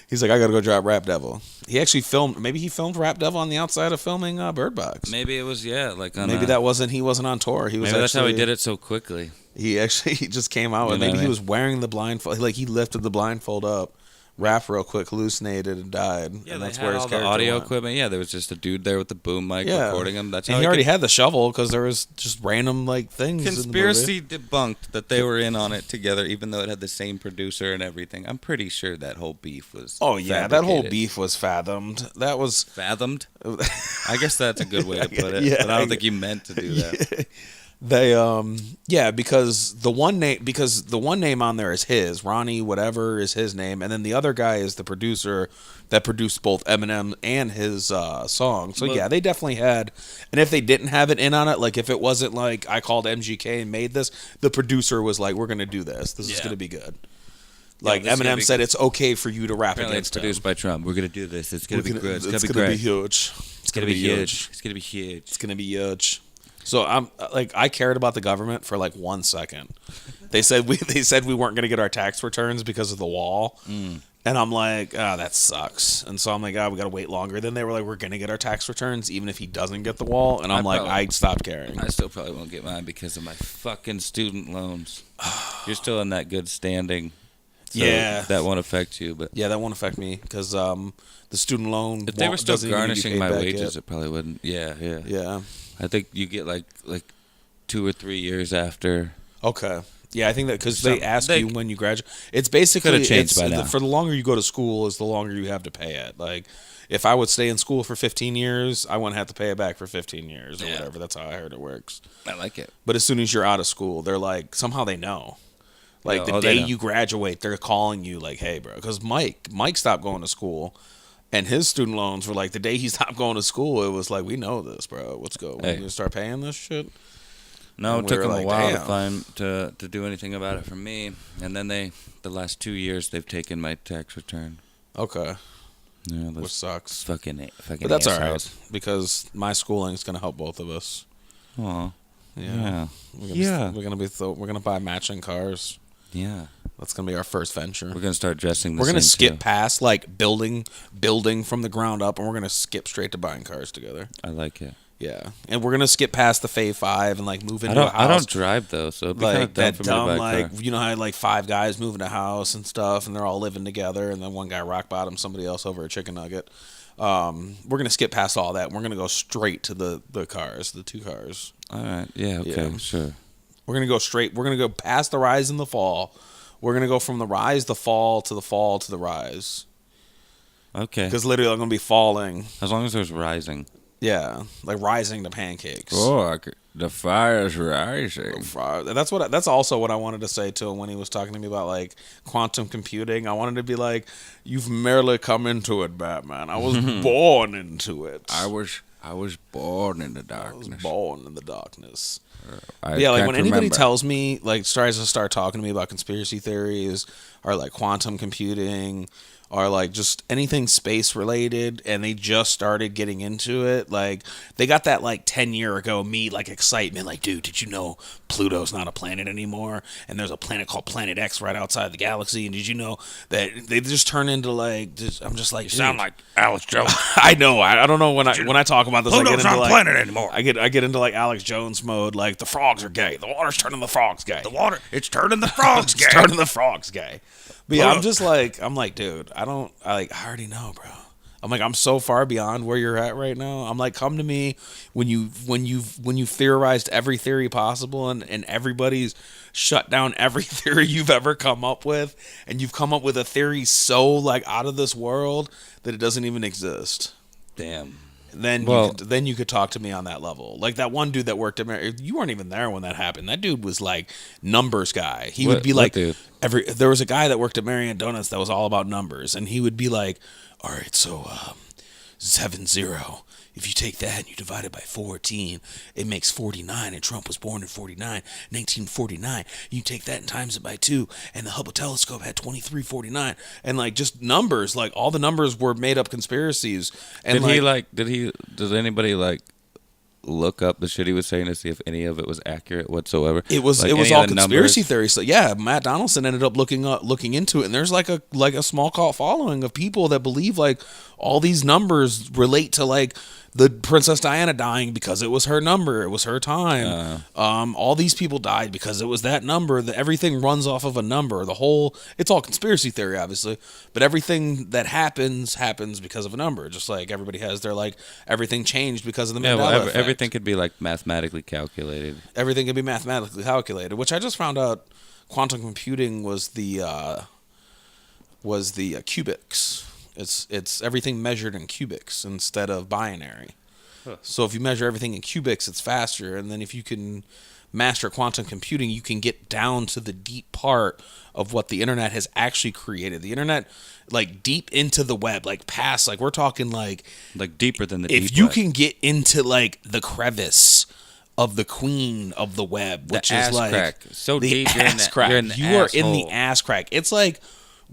He's like, I gotta go drop Rap Devil. He actually filmed. Maybe he filmed Rap Devil on the outside of filming Bird Box. Maybe it was like on Maybe that wasn't. He wasn't on tour. He was. Maybe that's how he actually- did it so quickly. He actually he just came out. You And know maybe what I he mean? was wearing the blindfold. Like he lifted the blindfold up, rapped real quick, hallucinated, and died. Yeah, and they that's had where his all the character audio went. equipment. Yeah, there was just a dude there with the boom mic Yeah. recording him. That's how And he already could- had the shovel because there was just random like things. Conspiracy In the movie. debunked that they were in on it together, even though it had the same producer and everything. I'm pretty sure that whole beef was. Oh yeah, that whole fabricated. beef was fathomed. That was. Fathomed. I guess that's a good way to put it. Yeah, but I I don't think you meant to do that. They because the one name on there is his, Ronnie whatever is his name, and then the other guy is the producer that produced both Eminem and his song. So But- yeah, they definitely had. And if they didn't have it in on it, like if it wasn't like I called MGK and made this, the producer was like, "We're gonna do this. This is Yeah. gonna be good." Like this is gonna Eminem be said, good. it's okay for you to rap Apparently it's against him. produced by Trump. We're gonna do this. It's gonna be good. It's gonna be gonna great. be huge. It's gonna be huge. It's gonna be huge. It's gonna be huge. So I'm like, I cared about the government for like 1 second. They said we weren't gonna get our tax returns because of the wall, and I'm like, that sucks. And so I'm like, we gotta wait longer. Then they were like, we're gonna get our tax returns even if he doesn't get the wall, and I'm like, I stopped caring. I still probably won't get mine because of my fucking student loans. You're still in that good standing. So Yeah. that won't affect you. But Yeah, that won't affect me because the student loan. if they were still doesn't even need to be garnishing paid my back wages, yet. it probably wouldn't. Yeah. Yeah. I think you get like 2 or 3 years after. Okay. Yeah, I think that because they ask they- you when you graduate. It's basically Could've changed it's- by now. For the longer you go to school, is the longer you have to pay it. Like, if I would stay in school for 15 years, I wouldn't have to pay it back for 15 years or Yeah. whatever. That's how I heard it works. I like it. But as soon as you're out of school, they're like somehow they know. Like Yeah, the oh, they day know. you graduate, they're calling you like, "Hey, bro," because Mike stopped going to school. And his student loans were like the day he stopped going to school. It was like, we know this, bro. What's going? Hey. We're gonna start paying this shit. No, And it took we were them like, a while damn. to find to do anything about it from me, and then the last 2 years they've taken my tax return. Okay, Yeah, which those sucks. fucking But that's all right assholes. because my schooling is gonna help both of us. Aw. Yeah, Yeah. we're gonna buy matching cars. Yeah. That's gonna be our first venture. We're gonna start dressing. We're gonna skip Too. past like building from the ground up, and we're gonna skip straight to buying cars together. I like it. Yeah, and we're gonna skip past the Fave 5 and like move into I a house. don't drive though, so it'd be kind of Like dumb that for dumb, me to buy a like car. you know how like 5 guys moving a house and stuff, and they're all living together, and then one guy rock bottom somebody else over a chicken nugget. We're gonna skip past all that. We're gonna go straight to the cars, the 2 cars. All right. Yeah. Okay. Yeah. Sure. We're gonna go straight. We're gonna go past the rise and the fall. We're gonna go from the rise, the fall to the rise. Okay. Because literally, I'm gonna be falling. As long as there's rising. Yeah, like rising to pancakes. The fire's rising. That's also what I wanted to say to him when he was talking to me about like quantum computing. I wanted to be like, "You've merely come into it, Batman. I was born into it. I was born in the I was darkness. born in the darkness." I Yeah, like can't when anybody remember. tells me, like tries to start talking to me about conspiracy theories or like quantum computing or like just anything space related, and they just started getting into it, like they got that like 10-year ago me like excitement, like, dude, did you know Pluto's not a planet anymore, and there's a planet called Planet X right outside the galaxy, and did you know that they just turn into like I'm just like, You sound dude. like Alex Jones. I know. I don't know when I talk about this. I get Pluto's into not a like, planet anymore. I get into like Alex Jones mode. Like the frogs are gay. The water's turning the frogs gay. The water, it's turning the frogs gay. It's turning the frogs gay. But yeah, Pluto. I'm like, dude, I already know, bro. I'm like, I'm so far beyond where you're at right now. I'm like, come to me when you've theorized every theory possible, and everybody's shut down every theory you've ever come up with, and you've come up with a theory so like out of this world that it doesn't even exist. Damn. Then you could talk to me on that level. Like that one dude that worked at you weren't even there when that happened. That dude was like numbers guy. He would be What like dude? there was a guy that worked at Marianne Donuts that was all about numbers, and he would be like, all right, so 7-0. If you take that and you divide it by 14, it makes 49, and Trump was born in 1949. You take that and times it by 2, and the Hubble telescope had 2349. And like just numbers, like all the numbers were made up conspiracies. And Did anybody like look up the shit he was saying to see if any of it was accurate whatsoever? It was Like, it was any all of the conspiracy numbers? theories. So yeah, Matt Donaldson ended up looking into it, and there's like a small cult following of people that believe like all these numbers relate to like the Princess Diana dying because it was her number, it was her time. All these people died because it was that number. That everything runs off of a number. It's all conspiracy theory, obviously, but everything that happens because of a number. Just like everybody has their like everything changed because of the Yeah, Mandela effect. everything could be like mathematically calculated. Everything can be mathematically calculated, which I just found out quantum computing was the cubics. It's everything measured in cubics instead of binary. So if you measure everything in cubics, it's faster, and then if you can master quantum computing, you can get down to the deep part of what the internet has actually created. The internet, like deep into the web, like past, like we're talking like deeper than the if deep you web. can get into like the crevice of the queen of the web, which The is ass like crack. So the deep, you're in ass the- crack. you're in the You are in the asshole. ass crack. It's like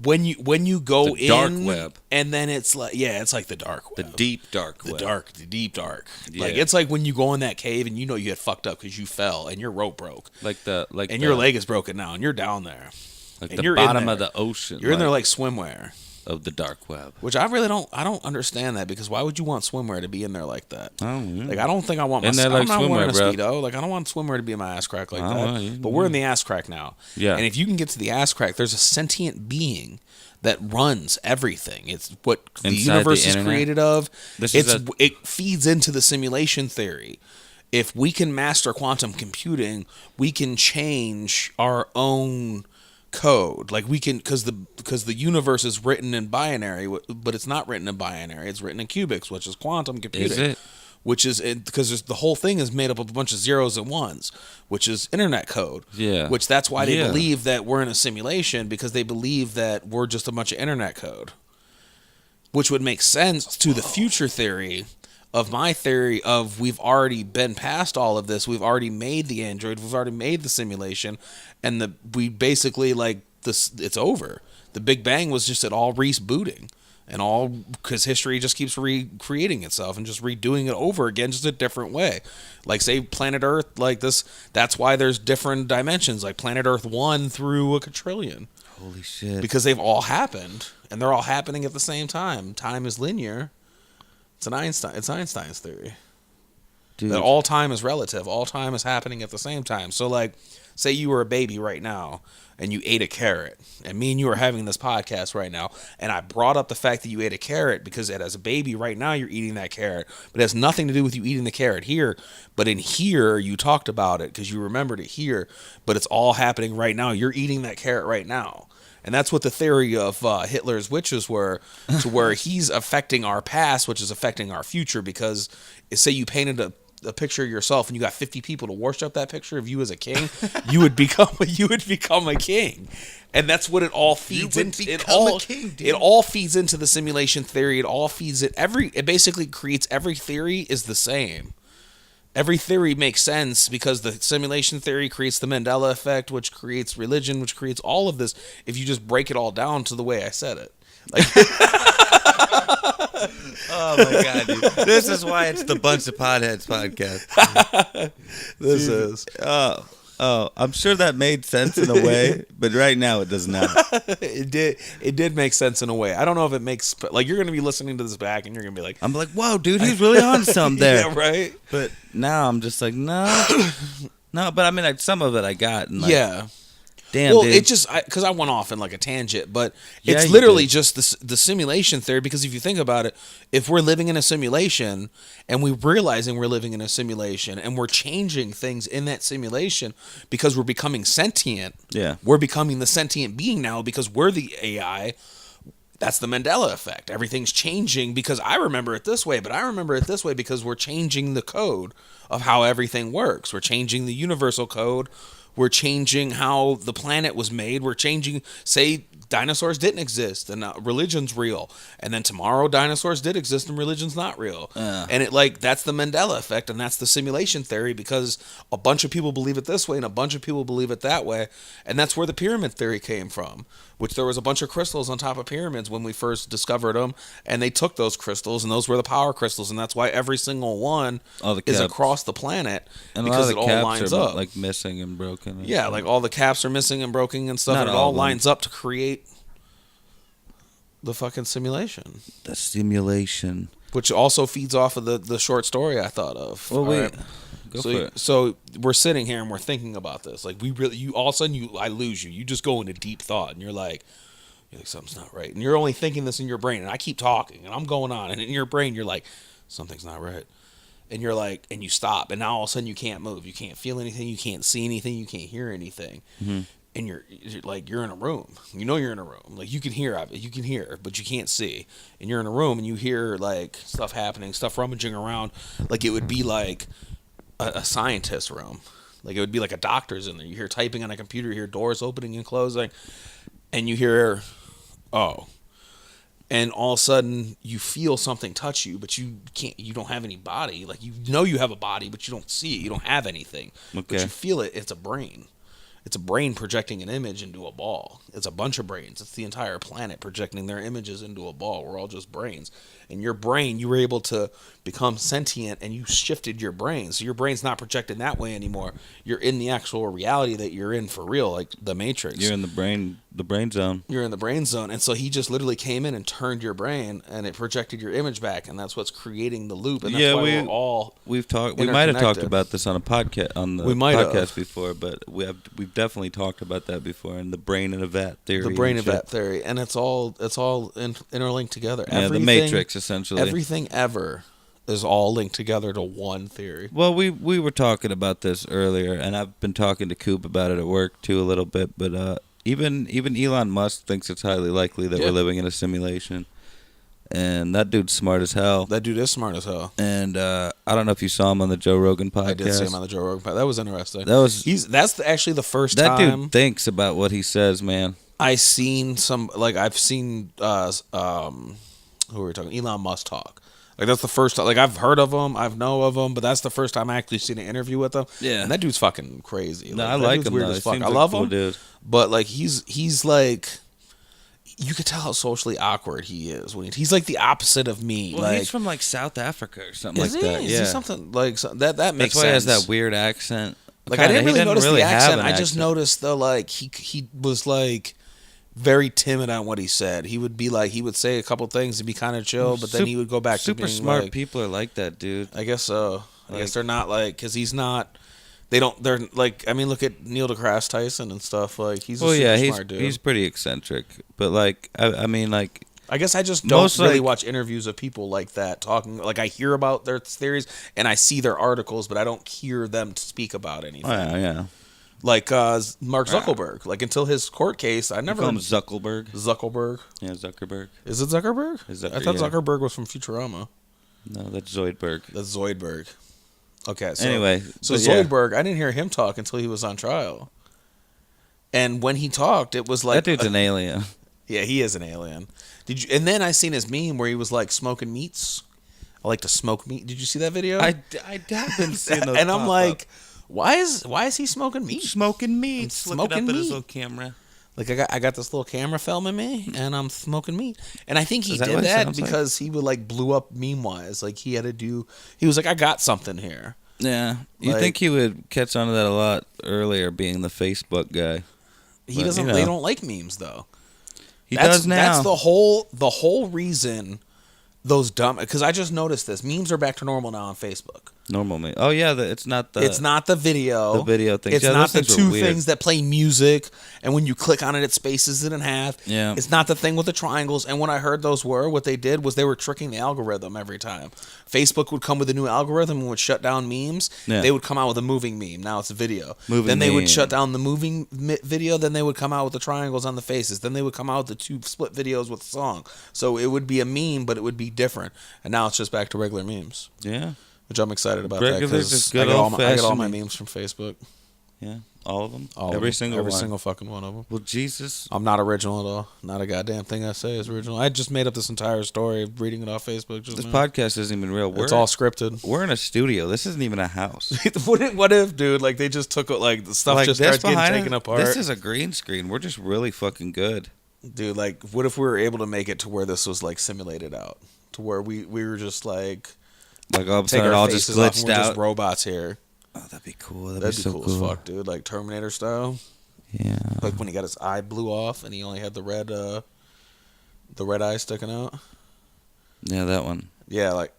when you go The dark in, web. and then it's like it's like the dark the web. deep dark The web. deep dark. Like Yeah. it's like when you go in that cave and you know you had fucked up because you fell and your rope broke and your leg is broken now and you're down there. like and the you're in bottom there. of the ocean. You're in there like swimwear, of the dark web. which I don't understand that, because why would you want swimwear to be in there like that? Oh, yeah. Like I don't think I want my. And they're I'm like not wearing a swimwear, bro. speedo. Like I don't want swimwear to be in my ass crack like Oh, that. well, yeah, But we're in the ass crack now. Yeah. And if you can get to the ass crack, there's a sentient being that runs everything. It's what the Inside universe the is internet? created of. This is It feeds into the simulation theory. If we can master quantum computing, we can change our own code. Like we can, because the universe is written in binary, but it's not written in binary. It's written in cubics, which is quantum computing. Is it? Which is because the whole thing is made up of a bunch of zeros and ones, which is internet code. Yeah. Which that's why they Yeah. believe that we're in a simulation, because they believe that we're just a bunch of internet code. which would make sense to the future theory of my theory of we've already been past all of this. We've already made the android. We've already made the simulation, and we basically like this. It's over. The Big Bang was just it all rebooting, and all because history just keeps recreating itself and just redoing it over again, just a different way. Like say Planet Earth, like this. That's why there's different dimensions, like Planet Earth 1 through a quadrillion. Holy shit! Because they've all happened, and they're all happening at the same time. Time is linear. It's Einstein's theory. Dude. That all time is relative. All time is happening at the same time. So, like, say you were a baby right now, and you ate a carrot, and me and you are having this podcast right now, and I brought up the fact that you ate a carrot because as a baby right now you're eating that carrot, but it has nothing to do with you eating the carrot here. But in here you talked about it because you remembered it here, but it's all happening right now. You're eating that carrot right now. And that's what the theory of Hitler's witches were, to where he's affecting our past, which is affecting our future. Because say you painted a picture of yourself and you got 50 people to worship that picture of you as a king, you would become a king. And that's what it all feeds into. It all feeds into the simulation theory. It all feeds it. It basically creates every theory is the same. Every theory makes sense because the simulation theory creates the Mandela effect, which creates religion, which creates all of this. If you just break it all down to the way I said it, like, oh my god, dude. This is why it's the Buncha Podheads podcast. this is. Oh, I'm sure that made sense in a way, but right now it does not. It did make sense in a way. I don't know if it makes like you're gonna be listening to this back and you're gonna be like, I'm like, whoa, dude, he's really on some there. Yeah, right. But now I'm just like, no. But I mean, like some of it I got. And like, yeah. Damn, well, dude. it just because I went off in like a tangent, but Yeah, it's you literally did. just the simulation theory. Because if you think about it, if we're living in a simulation and we're realizing we're living in a simulation and we're changing things in that simulation because we're becoming sentient, Yeah. we're becoming the sentient being now because we're the AI. That's the Mandela effect. Everything's changing because I remember it this way, but I remember it this way because we're changing the code of how everything works. We're changing the universal code. We're changing how the planet was made. We're changing, say, dinosaurs didn't exist and religion's real. And then tomorrow dinosaurs did exist and religion's not real. And that's the Mandela effect and that's the simulation theory because a bunch of people believe it this way and a bunch of people believe it that way. And that's where the pyramid theory came from, which there was a bunch of crystals on top of pyramids when we first discovered them. And they took those crystals and those were the power crystals. And that's why every single one is across the planet and because a lot of it all caps lines are up. like missing and broken. And Yeah, like all the caps are missing and broken and stuff. Not And it all all of them. lines up to create the fucking simulation, the simulation. which also feeds off of the short story I thought of. Well, All wait. right? Go for it. So we're sitting here and we're thinking about this. Like you all of a sudden I lose you. You just go into deep thought and you're like something's not right. And you're only thinking this in your brain. And I keep talking and I'm going on. And in your brain you're like something's not right. And you're like, and you stop, and now all of a sudden you can't move, you can't feel anything, you can't see anything, you can't hear anything, and you're like, you're in a room, you know you're in a room, like you can hear, but you can't see, and you're in a room and you hear like stuff happening, stuff rummaging around, like it would be like a scientist's room, like it would be like a doctor's in there. You hear typing on a computer, you hear doors opening and closing, and you hear, oh. And all of a sudden you feel something touch you, but you don't have any body. Like you know you have a body, but you don't see it. You don't have anything. Okay. But you feel it. It's a brain. It's a brain projecting an image into a ball. It's a bunch of brains. It's the entire planet projecting their images into a ball. We're all just brains. And your brain, you were able to become sentient and you shifted your brain. So your brain's not projected that way anymore. You're in the actual reality that you're in for real, like the Matrix. You're in the brain zone. You're in the brain zone. And so he just literally came in and turned your brain and it projected your image back. And that's what's creating the loop. And that's why we're all we might have talked interconnected. about this on a podcast podcast before, but we've definitely talked about that before in the brain in a vat theory. The brain in a vat theory. And it's all interlinked together. Yeah, the Matrix essentially. Everything ever is all linked together to one theory. Well, we were talking about this earlier, and I've been talking to Coop about it at work too a little bit. But even Elon Musk thinks it's highly likely that we're living in a simulation, and that dude's smart as hell. That dude is smart as hell. And I don't know if you saw him on the Joe Rogan podcast. I did see him on the Joe Rogan podcast. That was interesting. That's actually the first that time dude thinks about what he says, man. I've seen who are we talking? Elon Musk talk. Like that's the first time. Like I've heard of him, I've know of him, but that's the first time I actually seen an interview with him. Yeah. And that dude's fucking crazy. No, Like, I that like dude's him. weird Though. as He fuck. seems I like love a cool him, dude. but like he's like. You could tell how socially awkward he is when he's like the opposite of me. Well, like, he's from like South Africa or something is like that. Is Yeah, he something like that makes that's why he has sense. that weird accent. Like I didn't really notice the have accent. an I just noticed though, like he was like very timid on what he said. He would be like he would say a couple things and be kind of chill, but then he would go back to super being smart like, people are like that, dude. I guess so. I Like- guess they're not like because he's not. They don't. They're like. I mean, look at Neil deGrasse Tyson and stuff. Like he's a Well, super yeah, smart dude. he's pretty eccentric, but like I mean, like I guess I just don't Most, really like- watch interviews of people like that talking. Like I hear about their theories and I see their articles, but I don't hear them speak about anything. oh, yeah. Like Mark Zuckerberg. Like until his court case, I never Call him Zuckerberg. Zuckerberg. Yeah, Zuckerberg. Is it Zuckerberg? Is I thought yeah. Zuckerberg was from Futurama. No, that's Zoidberg. That's Zoidberg. Okay, so Anyway, so but yeah. Zoidberg, I didn't hear him talk until he was on trial. And when he talked, it was like That dude's an alien. yeah, he is an alien. Did you? And then I seen his meme where he was like smoking meats. I like to smoke meat. Did you see that video? I have been seeing those. And I'm pop like, up. why is he smoking meat? Smoking meat. I'm Smoking up smoking at his meat. little camera. Like I got this little camera filming me, and I'm smoking meat. And I think he Is that did what it that sounds like? because he would like blew up meme wise. Like he had to do. He was like, I got something here. Yeah, you Like- think he would catch on to that a lot earlier, being the Facebook guy. He But, doesn't. you know. They don't like memes though. He That's, does now. That's the whole reason. Those dumb because I just noticed this. Memes are back to normal now on Facebook. Normal me. Oh yeah, it's not the. It's not the video. the video things. It's Yeah, not those the things are two weird. things that play music, and when you click on it, it spaces it in half. Yeah. It's not the thing with the triangles. And when I heard those what they did was they were tricking the algorithm every time. Facebook would come with a new algorithm and would shut down memes. Yeah. They would come out with a moving meme. Now it's a video. Moving then they meme. would shut down the moving video. Then they would come out with the triangles on the faces. Then they would come out with the two split videos with the song. So it would be a meme, but it would be different. And now it's just back to regular memes. Yeah, Which I'm excited about Regular, that because just I good get all my old-fashioned memes from Facebook. yeah, all of them. All of every them. single every one. single fucking one of them. Well, Jesus. I'm not original at all. Not a goddamn thing I say is original. I just made up this entire story of reading it off Facebook. Just This now. podcast isn't even real. It's all scripted. We're in a studio. This isn't even a house. what if, dude? Like they just took like the stuff Like just this starts getting behind taken us, apart. This is a green screen. We're just really fucking good. Dude, like what if we were able to make it to where this was like simulated out, to where we were just like Like all of a take sudden, it our all just faces off and glitched we're out. just robots here. Oh, that'd be cool. That'd, That'd be be so cool, as fuck, dude. Like Terminator style. Yeah. Like when he got his eye blew off and he only had the red eye sticking out. Yeah, that one. Yeah, like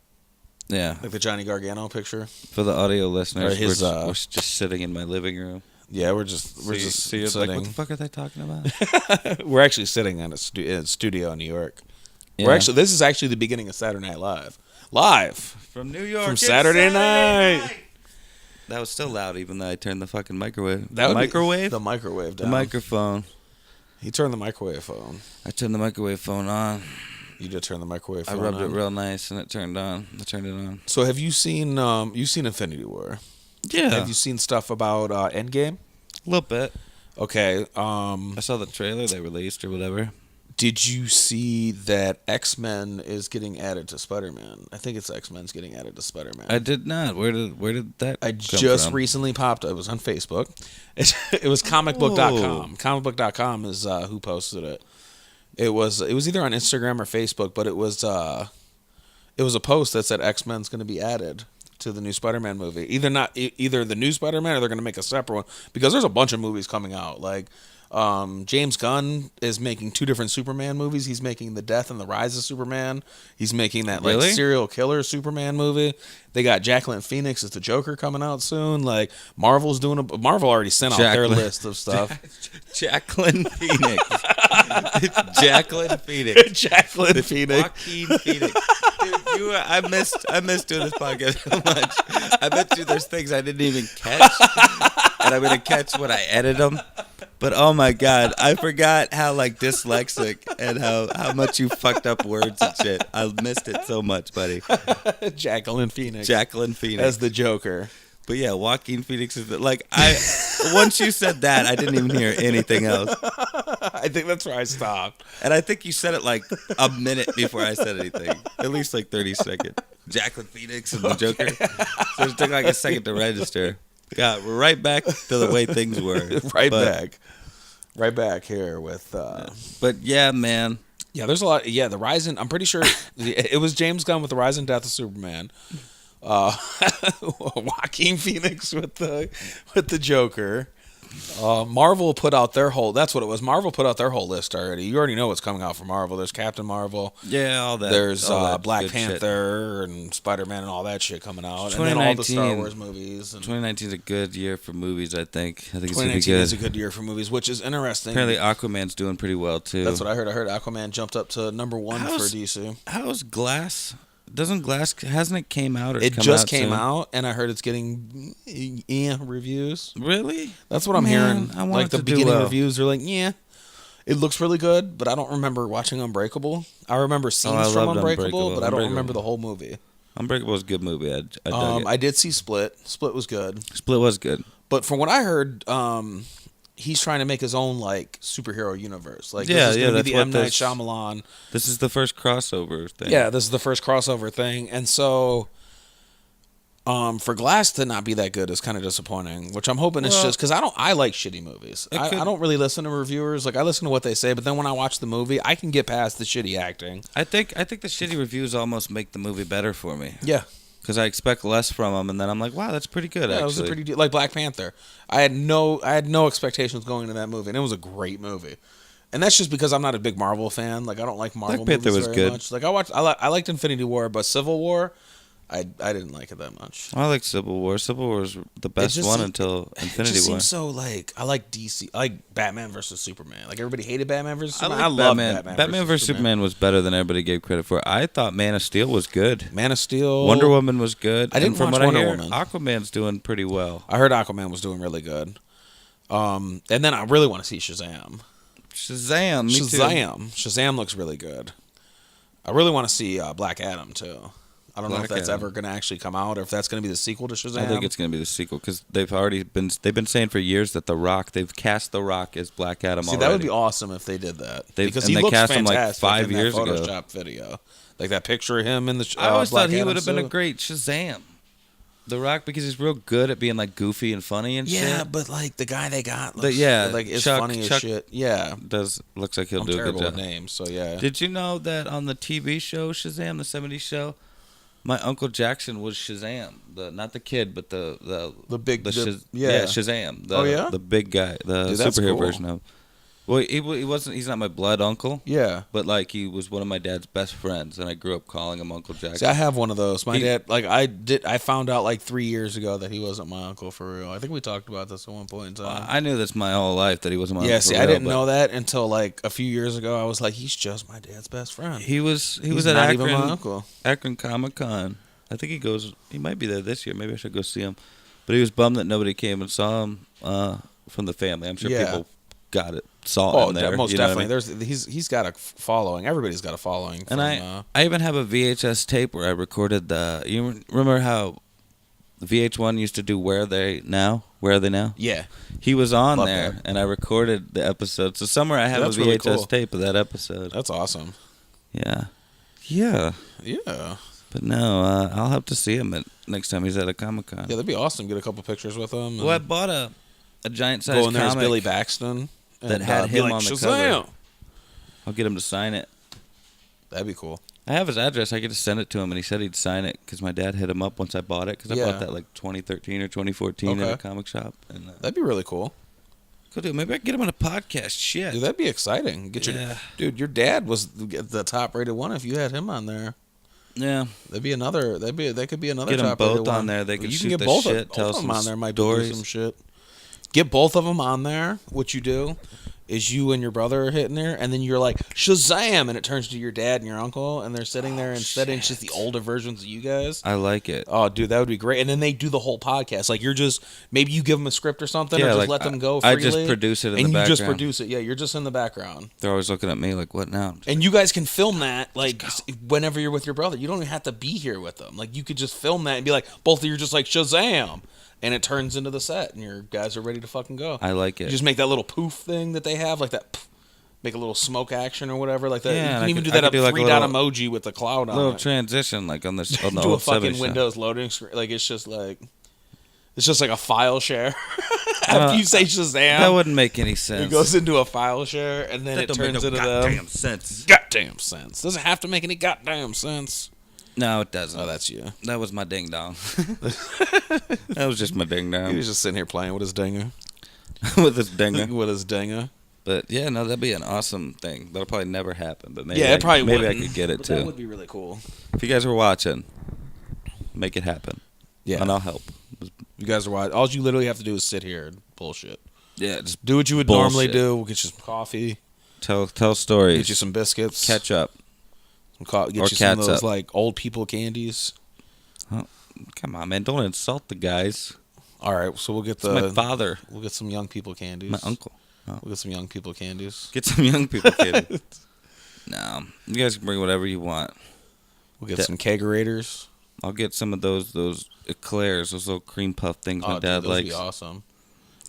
Yeah. the Johnny Gargano picture. For the audio listeners, Or his, we're just sitting in my living room. Yeah, we're just So you're like, sitting. what the fuck are they talking about? We're actually sitting in a studio in New York. Yeah. This is actually the beginning of Saturday Night Live. Live From New York. from it's Saturday night. That was still loud, even though I turned the fucking microwave. That would be- microwave? the microwave The down. microphone. He turned the microwave phone. I turned the microwave phone on. You did turn the microwave I phone rubbed it on. real nice, and it turned on. I turned it on. So have you seen Infinity War? Yeah. Have you seen stuff about Endgame? A little bit. Okay. I saw the trailer they released or whatever. Did you see that X-Men is getting added to Spider-Man? I think it's X-Men's getting added to Spider-Man. I did not. Where did that I come just from? recently popped. It was on Facebook. It was comicbook.com. Comicbook.com is who posted it. It was either on Instagram or Facebook, but it was a post that said X-Men's going to be added to the new Spider-Man movie. Either the new Spider-Man or they're going to make a separate one because there's a bunch of movies coming out. Like James Gunn is making 2 different Superman movies. He's making The Death and the Rise of Superman. He's making that like Really? serial killer Superman movie. They got Jacqueline Phoenix as the Joker coming out soon. Like Marvel already sent out their Jacqueline. list of stuff. Jacqueline Phoenix. It's Jacqueline Phoenix. Jacqueline Phoenix. Joaquin Phoenix. Dude, I missed doing this podcast so much. I bet you there's things I didn't even catch, and I'm gonna catch when I edit them. But oh my god, I forgot how like dyslexic and how much you fucked up words and shit. I missed it so much, buddy. Jacqueline Phoenix. Jacqueline Phoenix. as the Joker. But yeah, Joaquin Phoenix is like once you said that, I didn't even hear anything else. I think that's where I stopped. And I think you said it like a minute before I said anything. At least like 30 seconds. Jacqueline Phoenix and the Joker. So it took like a second to register. God, we're right back to the way things were. Right back here with But yeah, man. yeah, there's a lot. Yeah, the rise and I'm pretty sure it was James Gunn with the rise and death of Superman. Joaquin Phoenix with the Joker. Marvel put out their whole. That's what it was. Marvel put out their whole list already. You already know what's coming out for Marvel. There's Captain Marvel. Yeah, all that. There's all that Black good Panther and Spider-Man and all that shit coming out. And then all the Star Wars movies. And 2019 is a good year for movies, I think. I think it's going to be 2019 good. is a good year for movies, which is interesting. Apparently Aquaman's doing pretty well, too. That's what I heard. I heard Aquaman jumped up to number 1 for DC. How's Glass? Hasn't it came out? Or It come just out came soon? out, and I heard it's getting reviews. Really? That's what I'm Man, hearing. I want Like it the to do beginning well. reviews are like, yeah, it looks really good, but I don't remember watching Unbreakable. I remember scenes I from loved Unbreakable, Unbreakable. but I don't Unbreakable. remember the whole movie. Unbreakable was a good movie. I dug it. I did see Split. Split was good, Split was good. but from what I heard, he's trying to make his own like superhero universe. Like Yeah, this is yeah, gonna that's be the what M Night this- Shyamalan. This is the first crossover thing. Yeah, this is the first crossover thing, and so for Glass to not be that good is kind of disappointing. Which I'm hoping it's Well, just because I like shitty movies. it could- I don't really listen to reviewers. Like I listen to what they say, but then when I watch the movie, I can get past the shitty acting. I think the shitty reviews almost make the movie better for me. Yeah, Because I expect less from them, and then I'm like, wow, that's pretty good, yeah, actually. it was a pretty like Black Panther. I had no expectations going into that movie, and it was a great movie. And that's just because I'm not a big Marvel fan. Like I don't like Marvel Black Panther movies was very good. much. Like I liked Infinity War, but Civil War, I didn't like it that much. I like Civil War. Civil War was the best just one seemed- until It Infinity just War. seems so like I like DC. I like Batman versus Superman. Like everybody hated Batman versus I Superman. like love Batman. Batman vs. Superman was better than everybody gave credit for. I thought Man of Steel was good. Man of Steel. Wonder Woman was good. I didn't and from watch what Wonder I hear, Woman. Aquaman's doing pretty well. I heard Aquaman was doing really good. And then I really want to see Shazam. Shazam, me too. Shazam looks really good. I really want to see Black Adam too. I don't know if Black that's Adam. ever going to actually come out or if that's going to be the sequel to Shazam. I think it's going to be the sequel because they've been saying for years that they've cast The Rock as Black Adam See, already. that would be awesome if they did that. Because and he they looks cast him, like, fantastic 5 in years that ago. Photoshop video. Like that picture of him in the I always Black thought he Adam would have been a suit. great Shazam. The Rock, because he's real good at being like goofy and funny and Yeah, shit. but like the guy they got looks like is Chuck- funny as Chuck- shit. Yeah. Looks like he'll I'm do a good terrible job. with names, so yeah. Did you know that on the TV show Shazam, the '70s show, my Uncle Jackson was Shazam, not the kid, but the Shazam. Oh, yeah? The big guy, the Dude, that's superhero cool. version of. Well, he wasn't. He's not my blood uncle. Yeah. But like he was one of my dad's best friends, and I grew up calling him Uncle Jackson. See, I have one of those. My He- dad, like I found out like 3 years ago that he wasn't my uncle for real. I think we talked about this at one point in time. I knew this my whole life that he wasn't my Yeah, uncle. see, for I real, didn't but know that until like a few years ago. I was like, he's just my dad's best friend. He was He's at not Akron, even my uncle. Akron Comic Con. I think he might be there this year. Maybe I should go see him. But he was bummed that nobody came and saw him from the family. I'm sure Yeah. people saw him there. Most you know what I definitely. mean? He's got a following. Everybody's got a following. And I even have a VHS tape where I recorded you remember how VH1 used to do Where Are They Now? Yeah, He was on Love there, that. and I recorded the episode. So somewhere I have That's a really VHS cool. tape of that episode. that's awesome. Yeah. Yeah, But no, I'll have to see him next time he's at a Comic Con. yeah. That'd be awesome. Get a couple pictures with him. Well, I bought a giant size go in there as comic Billy Baxton that and, had be him like, on the Shazam! cover. I'll get him to sign it. That'd be cool. I have his address. I could just send it to him, and he said he'd sign it because my dad hit him up once I bought it because I Yeah. bought that like 2013 or 2014 in Okay. a comic shop. And That'd be really cool. cool, dude. Maybe I can get him on a podcast. Shit. Dude, that'd be exciting. Yeah. Your dad was the top rated one. If you had him on there, Yeah. that'd be another. That could be another. Get 'em top rated both one. on there. They could you shoot can get the both shit, of, tell both of them some on there. Might be do stories. some shit. Get both of them on there. What you do is you and your brother are hitting there, and then you're like Shazam, and it turns to your dad and your uncle, and they're sitting there instead, and it's just the older versions of you guys. I like it. Oh, dude, that would be great. And then they do the whole podcast. Like you're just maybe you give them a script or something, or just like, let them go I freely. just produce it in the and you background. just produce it. Yeah, you're just in the background. They're always looking at me like, what now? And you guys can film that like whenever you're with your brother. You don't even have to be here with them. Like you could just film that and be like, both of you are just like Shazam, and it turns into the set, and your guys are ready to fucking go. I like it. You just make that little poof thing that they have, like that. Make a little smoke action or whatever, like that. Yeah, you and can I even could- do I that could do up like a 3-dot little- emoji with the cloud on little it. transition like on this on the Do a old fucking 70s show. Windows loading screen. Like it's just like a file share. After you say Shazam, That wouldn't make any sense. it goes into a file share, and then That it don't make turns no into goddamn them. sense. Goddamn sense. Doesn't have to make any goddamn sense. No, it doesn't. Oh, that's you. That was my ding dong. That was just my ding He dong was just sitting here playing with his dinger. with this dinger. With his dinger. But yeah, no, that'd be an awesome thing. That'll probably never happen. But maybe Yeah, it probably maybe I wouldn't, could get it but too. That would be really cool. If you guys are watching, make it happen. Yeah. And I'll help. You guys are watching. All you literally have to do is sit here and bullshit. Yeah, just Do what you would Bullshit. normally do. We'll get you some coffee. tell stories. Get you some biscuits. Catch up. Get or you some of cats those up. like old people candies. Come on, man! Don't insult the guys. All right, so we'll get It's my the father, we'll get some young people candies. my uncle. We'll get some young people candies. Get some young people, kid. No, you guys can bring whatever you want. We'll get That- some kegerators. I'll get some of those eclairs, those little cream puff things my Dude, dad those would likes. be awesome.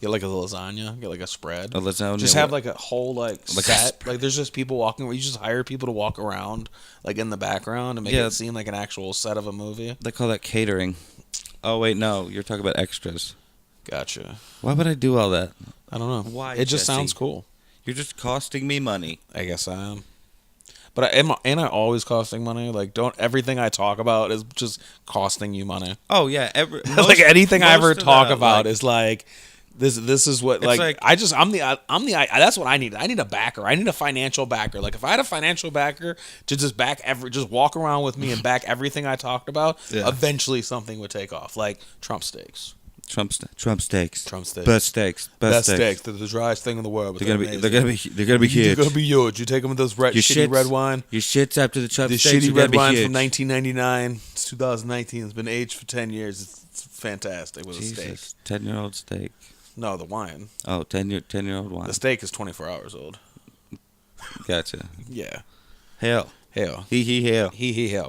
Get like a lasagna. Get like a spread. A lasagna. Just have like a whole like Like a set. Like there's just people walking. You just hire people to walk around like in the background and make Yeah. it seem like an actual set of a movie. They call that catering. Oh wait, no, you're talking about extras. Gotcha. Why would I do all that? I don't know. Why, It just Jesse? sounds cool. You're just costing me money. I guess I am. But am I always costing money? Like, don't everything I talk about is just costing you money. Oh yeah, Like anything I ever most of talk that, about like- is like this is what It's like, like- that's what I need. I need a backer. I need a financial backer. Like if I had a financial backer to just walk around with me and back everything I talked about, Yeah. eventually something would take off. Like Trump steaks. Trump steaks. Trump steaks. Best steaks. Best steaks. They're the driest thing in the world. But They're gonna be amazing. they're gonna be They're huge. gonna be huge. You take them with those Your shitty shits- red wine. Your shits after the Trump The steaks are shitty gonna red be wine huge. from 1999. It's 2019. It's been aged for 10 years. It's fantastic with a steak. Jesus, 10-year-old steak. No, the wine. Oh, 10-year-old wine. The steak is 24 hours old. Gotcha. Yeah. Hell. Hell. Hell. Hell.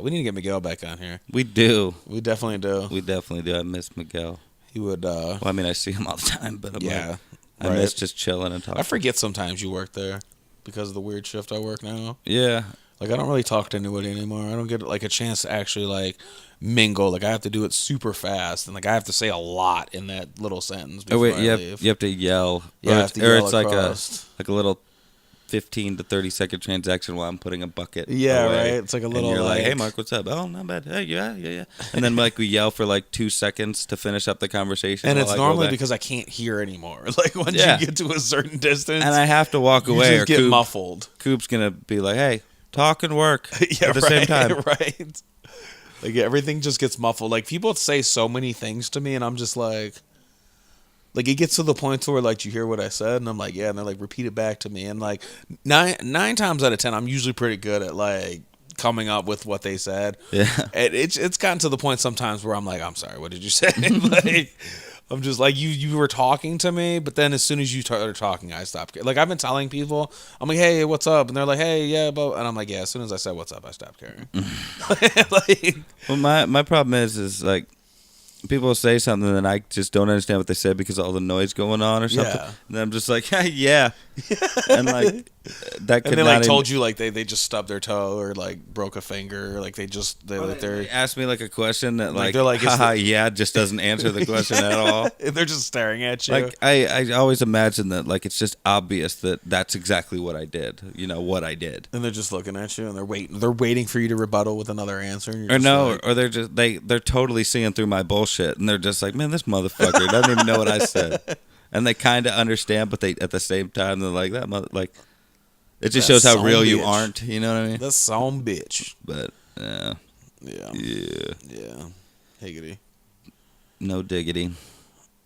We need to get Miguel back on here. We do. We definitely do. We definitely do. I miss Miguel. He would, Well, I mean, I see him all the time, but I'm yeah. like, I right. miss just chilling and talking. I forget sometimes you work there because of the weird shift I work now. Yeah. Like, I don't really talk to anybody anymore. I don't get, like, a chance to actually, like, mingle. Like, I have to do it super fast. And, like, I have to say a lot in that little sentence before Oh wait, I you leave. have to yell. Yeah, I or have it's, to or yell it's across. like a little 15 to 30 second transaction while I'm putting a bucket. Yeah, away. right. It's like a And little, you're like, like- hey Mark, what's up? Oh, not bad. Hey, yeah. And then like we yell for like 2 seconds to finish up the conversation. And while it's I go normally back. because I can't hear anymore. Like, once Yeah. you get to a certain distance, and I have to walk you away, just or get muffled. Coop's gonna be like, hey, talk and work Yeah, at the right, same time. right? Like, everything just gets muffled. Like, people say so many things to me, and I'm just like, it gets to the point to where, like, you hear what I said, and I'm like, yeah, and they're like, repeat it back to me, and like, nine times out of 10, I'm usually pretty good at like coming up with what they said. Yeah. And it's gotten to the point sometimes where I'm like, I'm sorry, what did you say? Like, I'm just like, you were talking to me, but then as soon as you started talking, I stopped. Like, I've been telling people, I'm like, hey, what's up? And they're like, hey, yeah, but, and I'm like, yeah, as soon as I said what's up, I stopped caring. Like, Well, my problem is like people say something and I just don't understand what they said because of all the noise going on or something. Yeah. And I'm just like, yeah. And like that could and they not like told you like they just stubbed their toe or like broke a finger, or like they they asked me like a question that like, they're like, is haha, yeah, just doesn't answer the question at all. they're just staring at you. Like I always imagine that like it's just obvious that that's exactly what I did. You know what I did. and they're just looking at you and they're waiting for you to rebuttal with another answer. And you're Or just no, like, or they're totally seeing through my bullshit and they're just like, man, this motherfucker doesn't even know what I said. And they kind of understand, but they at the same time they're like that mother like. It just That shows how son real you bitch. aren't. You know what I mean? that's some bitch. But Yeah. yeah, Higgity. no diggity.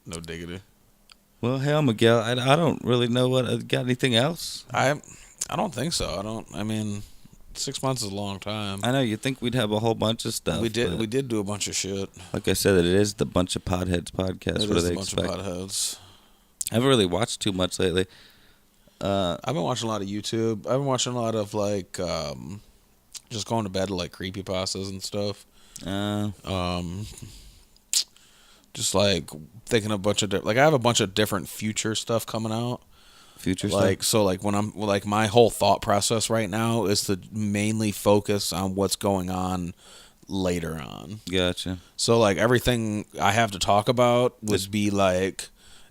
No diggity. Well, hell, Miguel, I don't really know what. Got anything else? I don't think so. I mean, 6 months is a long time. I know you think we'd have a whole bunch of stuff. We did. but We did do a bunch of shit. Like I said, it is the Buncha Podheads podcast. It What do is they a bunch expect? of potheads. I haven't really watched too much lately. I've been watching a lot of YouTube. I've been watching a lot of like just going to bed to like creepypastas and stuff. Just like thinking a bunch of like I have a bunch of different future stuff coming out. Future Like stuff. so, like when I'm like my whole thought process right now is to mainly focus on what's going on later on. Gotcha. So like everything I have to talk about would be like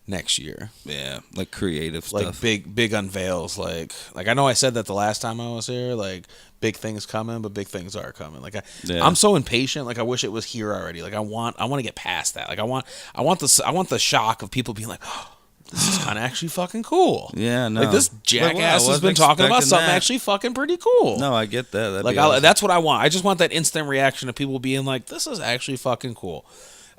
next year. Yeah, like creative Like stuff. big unveils. Like I know I said that the last time I was here. Like big things coming, but big things are coming. Like Yeah. I'm so impatient. Like I wish it was here already. Like I want to get past that. Like I want the shock of people being like, oh, this is kind of actually fucking cool. Yeah, no. Like this But, jackass wow, I has wasn't been talking about expecting something that. actually fucking pretty cool. No, I get that. That'd Like be awesome. that's what I want. I just want that instant reaction of people being like, "This is actually fucking cool,"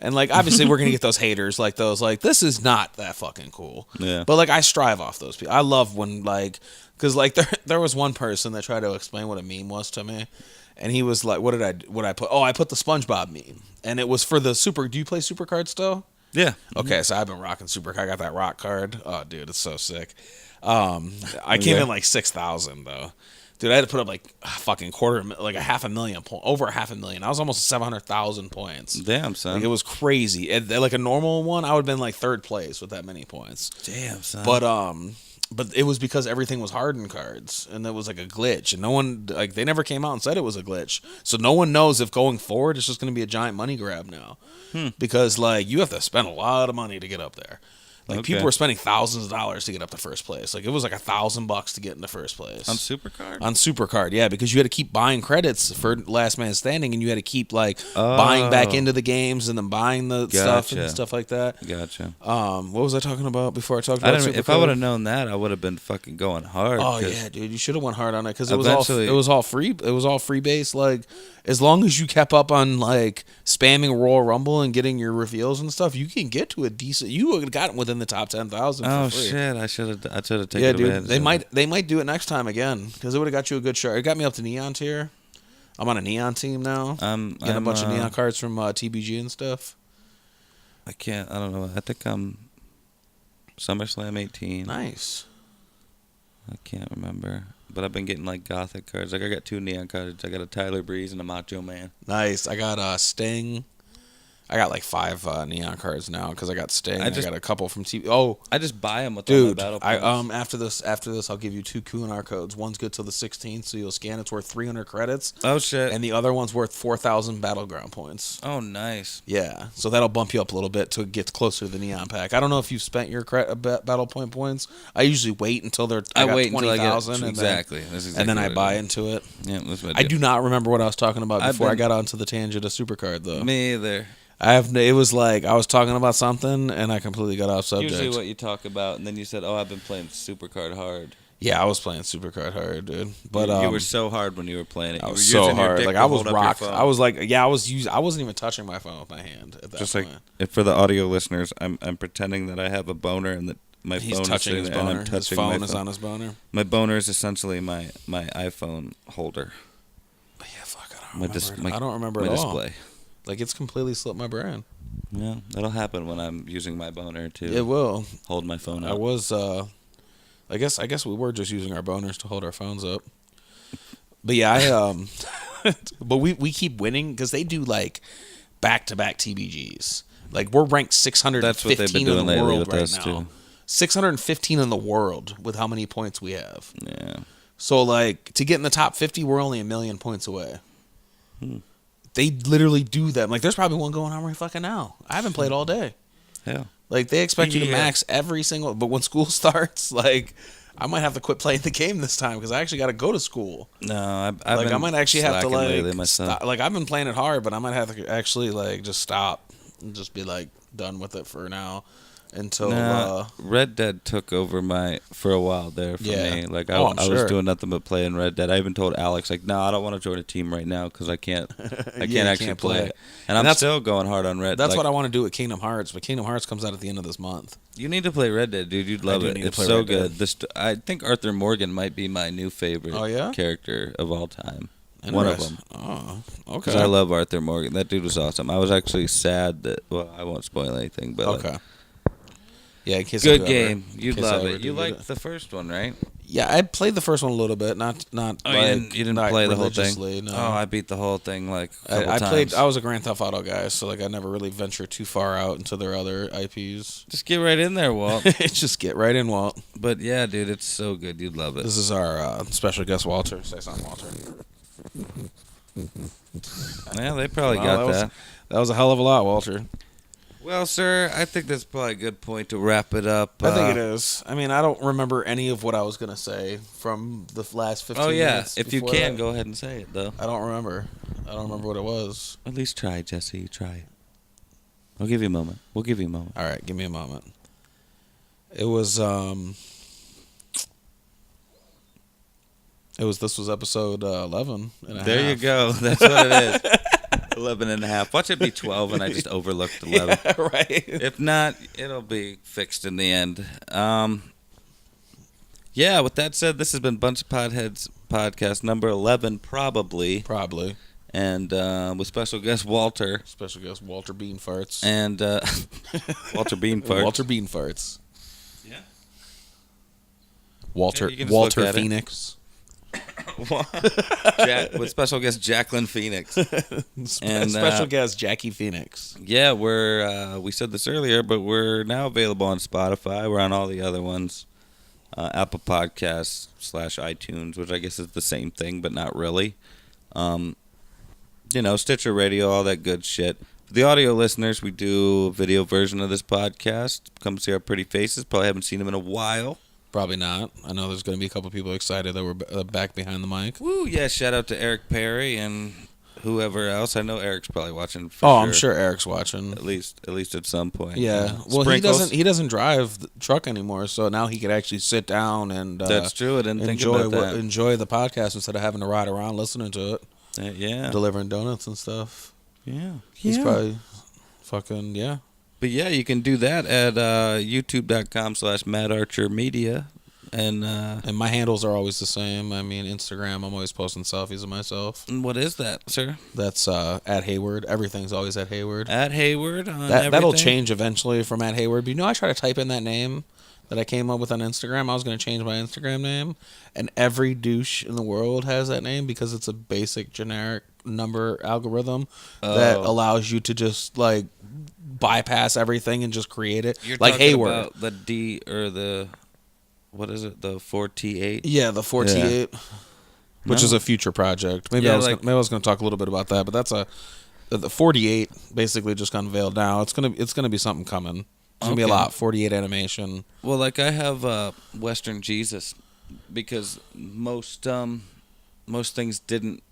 and like obviously we're gonna get those haters, like those, like this is not that fucking cool. Yeah. But like I strive off those people. I love when like, because like there was one person that tried to explain what a meme was to me, and he was like, "What did I put? Oh, I put the SpongeBob meme, and it was for the super. Do you play Super Card still?" Yeah. Okay, so I've been rocking Super Card. I got that rock card. Oh, dude, it's so sick. I came Yeah. in like 6,000 though. Dude, I had to put up like a fucking like a half a million over a half a million. I was almost 700,000 points. Damn, son. Like it was crazy. Like a normal one, I would have been like third place with that many points. Damn, son. But it was because everything was hardened cards, and it was like a glitch, and no one like they never came out and said it was a glitch, so no one knows if going forward it's just going to be a giant money grab now, because like you have to spend a lot of money to get up there. Like Okay. people were spending thousands of dollars to get up to first place. Like it was like $1,000 to get into first place on Supercard? on Supercard, yeah, because you had to keep buying credits for last man standing, and you had to keep like buying back into the games and then buying the stuff and Gotcha. stuff like that. Gotcha. What was I talking about before I talked about If I Supercard? would have known that, I would have been fucking going hard. Oh 'cause yeah, dude, you should have went hard on it because it Eventually- was all free. It was all free base. Like as long as you kept up on like spamming Royal Rumble and getting your reveals and stuff, you can get to a decent. You would have gotten within the top 10,000. Oh for free. shit! I should have taken Yeah, advantage. dude, they of might do it next time again because it would have got you a good shot. It got me up to Neon tier. I'm on a Neon team now. I'm Getting a bunch of Neon cards from TBG and stuff. I can't. I don't know. I think I'm SummerSlam 18. Nice. I can't remember, but I've been getting like Gothic cards. Like I got 2 Neon cards. I got a Tyler Breeze and a Macho Man. Nice. I got Sting. I got like 5 Neon cards now because I got Sting. I got a couple from TV. Oh, I just buy them with all my dude, battle I points. after this I'll give you 2 Q&R codes. One's good till the 16th, so you'll scan. It's worth 300 credits, Oh shit! and the other one's worth 4,000 battleground points. Oh nice. Yeah, so that'll bump you up a little bit to get closer to the Neon pack. I don't know if you've spent your battle point points. I usually wait until I got wait until I get 20,000, exactly. That's exactly and then I what buy it is. into it. Yeah, that's what I do not remember what I was talking about I've before I been- got onto the tangent of Supercard though. Me either. It was like I was talking about something and I completely got off subject. Usually what you talk about, and then you said, "Oh, I've been playing Supercard hard." Yeah, I was playing Supercard hard, dude. But you were so hard when you were playing it. I You was were so using your hard. dick Like to I was hold up your rock. phone. I was like, yeah, I wasn't even touching my phone with my hand at that Just point. like if for the audio listeners, I'm pretending that I have a boner and that my He's phone touching is his sitting there and boner. I'm His touching phone my is phone. on his boner. My boner is essentially my iPhone holder. But yeah, fuck, I My don't remember. I don't remember my at all. display. Like it's completely slipped my brain. Yeah, that'll happen when I'm using my boner to It will. hold my phone I up. was. I guess we were just using our boners to hold our phones up. But yeah, but we keep winning because they do like back-to-back TBGs. Like we're ranked 615 That's what they've been in doing the lately world with right us, now. too. 615 in the world with how many points we have. Yeah. So like to get in the top 50, we're only 1 million points away. Hmm. They literally do that. Like there's probably one going on right fucking now. I haven't played all day. Hell. Like they expect you to Yeah. max every single. But when school starts, like I might have to quit playing the game this time because I actually got to go to school. No, I've Like been I might actually have to slacking lately like myself. stop. Like I've been playing it hard, but I might have to actually like just stop and just be like done with it for now. until Red Dead took over for a while there for me. Like I I'm was sure. doing nothing but playing Red Dead. I even told Alex like, no, I don't want to join a team right now because I can't you actually can't play play. it. And I'm that's- still going hard on Red. That's like, what I want to do with Kingdom Hearts, but Kingdom Hearts comes out at the end of this month. You need to play Red Dead, dude. You'd love do it. need to It's play so Red Dead. good. I think Arthur Morgan might be my new favorite Oh, yeah? character of all time. One of them. Oh, okay. Because I love Arthur Morgan. That dude was awesome. I was actually sad that. Well, I won't spoil anything, but Okay. like, Yeah, in case good I do game. ever- in You'd case I love ever it. do You get liked it. the first one, right? Yeah, I played the first one a little bit, not Oh, like you didn't not play the whole religiously, thing. No. Oh, I beat the whole thing like a couple I times. played. I was a Grand Theft Auto guy, so like I never really ventured too far out into their other IPs. Just get right in there, Walt. Just get right in, Walt. But yeah, dude, it's so good. You'd love it. This is our special guest, Walter. Say something, Walter. Yeah, they probably Well, got that was- that. That was a hell of a lot, Walter. Well, sir, I think that's probably a good point to wrap it up. I think it is. I mean, I don't remember any of what I was gonna say from the last 15 Oh yeah, minutes. if you before can, that. go ahead and say it though. I don't remember. I don't remember what it was. At least try, Jesse. Try. I'll give you a moment. We'll give you a moment. All right, give me a moment. It was this was episode 11 and a There you half. go. That's what it is. 11 and a half. Watch it be 12 and I just overlooked 11. Yeah, right. If not, it'll be fixed in the end. Yeah, with that said, this has been Buncha Podheads podcast number 11, probably. Probably. And with special guest Walter. Special guest Walter Bean Farts. And Walter Beanfart. Walter Bean Farts. Yeah. Walter Yeah, you can just look Walter at it. Phoenix. With special guest Jacqueline Phoenix. And, Special guest Jackie Phoenix. Yeah, we said this earlier, but we're now available on Spotify. We're on all the other ones. Apple Podcasts / iTunes, which I guess is the same thing, but not really. Stitcher Radio, all that good shit. For the audio listeners, we do a video version of this podcast. Come see our pretty faces. Probably haven't seen them in a while. Probably not. I know there's going to be a couple people excited that we're back behind the mic. Woo, yeah, shout out to Eric Perry and whoever else. I know Eric's probably watching for I'm sure Eric's watching. At least at some point. Yeah. Well, Sprinkles. he doesn't drive the truck anymore, so now he could actually sit down and That's true. I didn't think enjoy about that. enjoy the podcast instead of having to ride around listening to it, Yeah. delivering donuts and stuff. Yeah. He's probably fucking yeah. But yeah, you can do that at youtube.com/MattArcherMedia. And my handles are always the same. I mean, Instagram, I'm always posting selfies of myself. And what is that, sir? That's at Hayward. Everything's always at Hayward. At Hayward on That'll everything? change eventually from at Hayward. But I try to type in that name that I came up with on Instagram. I was going to change my Instagram name, and every douche in the world has that name because it's a basic generic number algorithm that allows you to just like bypass everything and just create it. You're like talking Hayward. about the D or the, what is it, the 4T8? Yeah, the 48, which No. is a future project. Maybe Yeah, I was going to talk a little bit about that, but that's the 48 basically just got unveiled now. It's gonna be something coming. It's gonna be a Okay. lot. 48 animation. Well, like I have Western Jesus because most things didn't.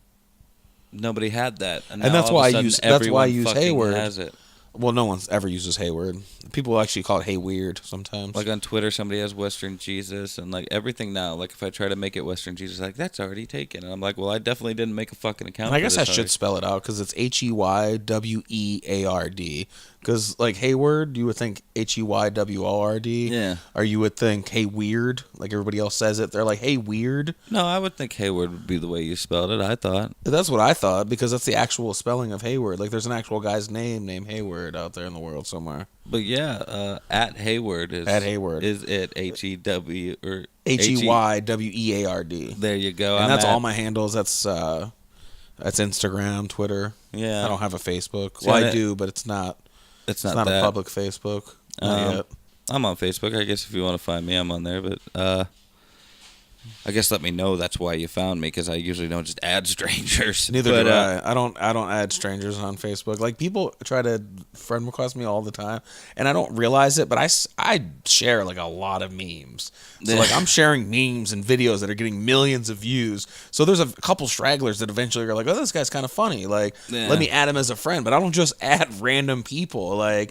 Nobody had that, And now that's all of why a I sudden use- that's why I everyone use fucking Hayward. Has it. Well, no one ever uses Hayward. People actually call it Hey Weird sometimes. Like on Twitter, somebody has Western Jesus, and like everything now. Like if I try to make it Western Jesus, like that's already taken, and I'm like, well, I definitely didn't make a fucking account. and I for guess I this should already. spell it out because it's HEYWEARD. Because like Hayward, you would think HEYWORD. Yeah. Or you would think Hey Weird, like everybody else says it. They're like Hey Weird. No, I would think Hayward would be the way you spelled it. I thought. That's what I thought because that's the actual spelling of Hayward. Like there's an actual guy's name named Hayward out there in the world somewhere. But yeah, at Hayward is At Hayward. is it HEW or HEYWEARD. There you go. And I'm that's at- all my handles. That's Instagram, Twitter. Yeah, I don't have a Facebook. See, Well, I that- do, but it's not. It's It's not not that. a public Facebook. Not yet. I'm on Facebook. I guess if you want to find me, I'm on there. But I guess let me know that's why you found me, because I usually don't just add strangers. Neither do I. I don't add strangers on Facebook. Like, people try to friend request me all the time, and I don't realize it, but I share like a lot of memes. So like, I'm sharing memes and videos that are getting millions of views. So there's a couple stragglers that eventually are like, oh, this guy's kind of funny. Like, let me add him as a friend. But I don't just add random people. Like,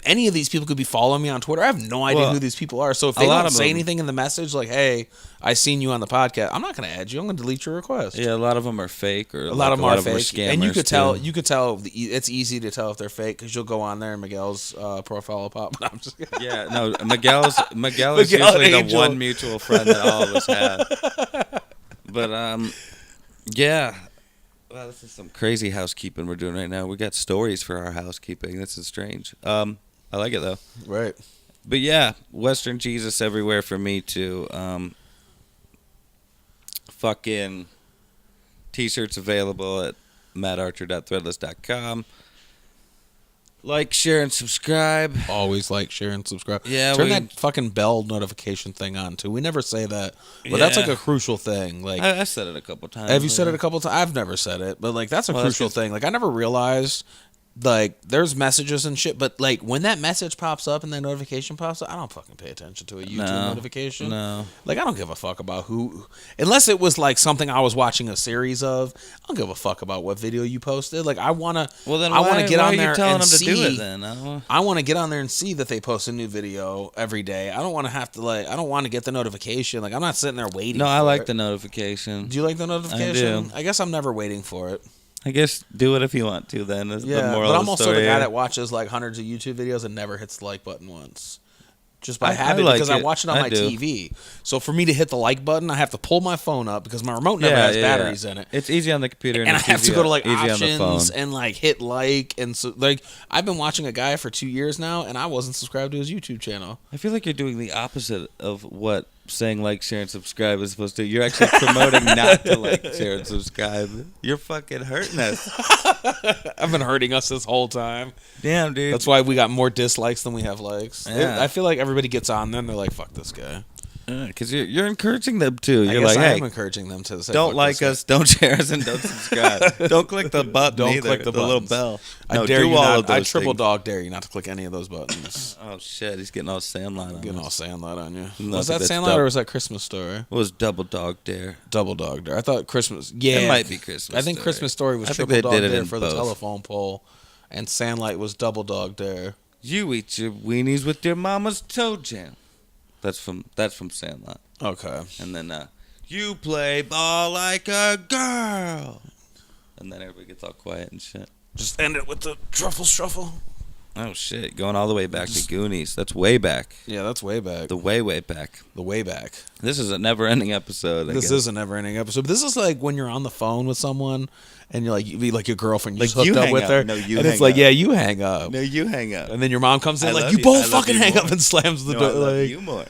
any of these people could be following me on Twitter. I have no idea who these people are. So if they don't say anything in the message, like, hey, I seen you on the podcast, I'm not going to add you. I'm going to delete your request. Yeah, a lot of them are fake, or a lot of them are fake, scammers, and you could tell. You could tell. It's easy to tell if they're fake because you'll go on there and Miguel's profile will pop. I'm just yeah, no, Miguel is usually the one mutual friend that all of us have. But yeah. Well, this is some crazy housekeeping we're doing right now. We got stories for our housekeeping. This is strange. I like it though. Right. But yeah, Western Jesus everywhere for me too. Fucking t-shirts available at mattarcher.threadless.com. Like, share, and subscribe. Always like, share, and subscribe. Yeah, turn that fucking bell notification thing on too. We never say that, but that's like a crucial thing. Like, I said it a couple times. Have you said it a couple times? I've never said it, but like, that's a crucial thing. Like, I never realized. Like, there's messages and shit, but like, when that message pops up and that notification pops up, I don't fucking pay attention to a YouTube notification. No. Like, I don't give a fuck about who, unless it was like something I was watching a series of. I don't give a fuck about what video you posted. Like, I wanna. Well, then I wanna get on there and see. To do it, then? I want to get on there and see that they post a new video every day. I don't want to have to I don't want to get the notification. Like, I'm not sitting there waiting. No, for I like it. the notification. Do you like the notification? I do. I guess I'm never waiting for it. I guess do it if you want to. Then is the moral but I'm of the also story the guy here. that watches like hundreds of YouTube videos and never hits the like button once, just by I habit, like because I it. watch it on I my do. TV. So for me to hit the like button, I have to pull my phone up because my remote never has batteries in it. It's easy on the computer, And I it's have to easy go to like easy on the options phone. and like hit like, and so like I've been watching a guy for 2 years now, and I wasn't subscribed to his YouTube channel. I feel like you're doing the opposite of what saying like, share, and subscribe is supposed to. You're actually promoting not to like, share, and subscribe. You're fucking hurting us. I've been hurting us this whole time. Damn, dude. That's why we got more dislikes than we have likes. Yeah. I feel like everybody gets on there and they're like, "Fuck this guy." Because you're encouraging them too. I You're guess like, I hey, am encouraging them to say, don't "Fuck like this us, don't share us, and don't subscribe. Don't click the button Don't either. click the little buttons. bell. guy." No, I dare do you all not. of those I triple things. dog dare you not to click any of those buttons. Oh shit, he's getting all Sandlot on Getting us. all Sandlot on you. No, Was that that's Sandlot double. or was that Christmas Story? It was double dog dare. Double dog dare. I thought Christmas. Yeah, It might be Christmas I think Story. Christmas Story was I think triple they dog did it dare in for the both. telephone pole, and Sandlight was double dog dare. You eat your weenies with your mama's toe jam. That's from Sandlot. Okay. And then you play ball like a girl. And then everybody gets all quiet and shit. Just end it with the truffle shuffle. Oh shit, going all the way back to Goonies. That's way back. Yeah, that's way back. The way back. The way back. This is a never-ending episode. I This guess. is a never-ending episode. This is like when you're on the phone with someone and you're like, you be like your girlfriend, you Like, just hooked you up hang with up. her, No, you and hang it's like, up. yeah, you hang up, No, you hang up. and then your mom comes in I like, love you you. I both love fucking you hang more. up and slams the No, door. I love Like, you more.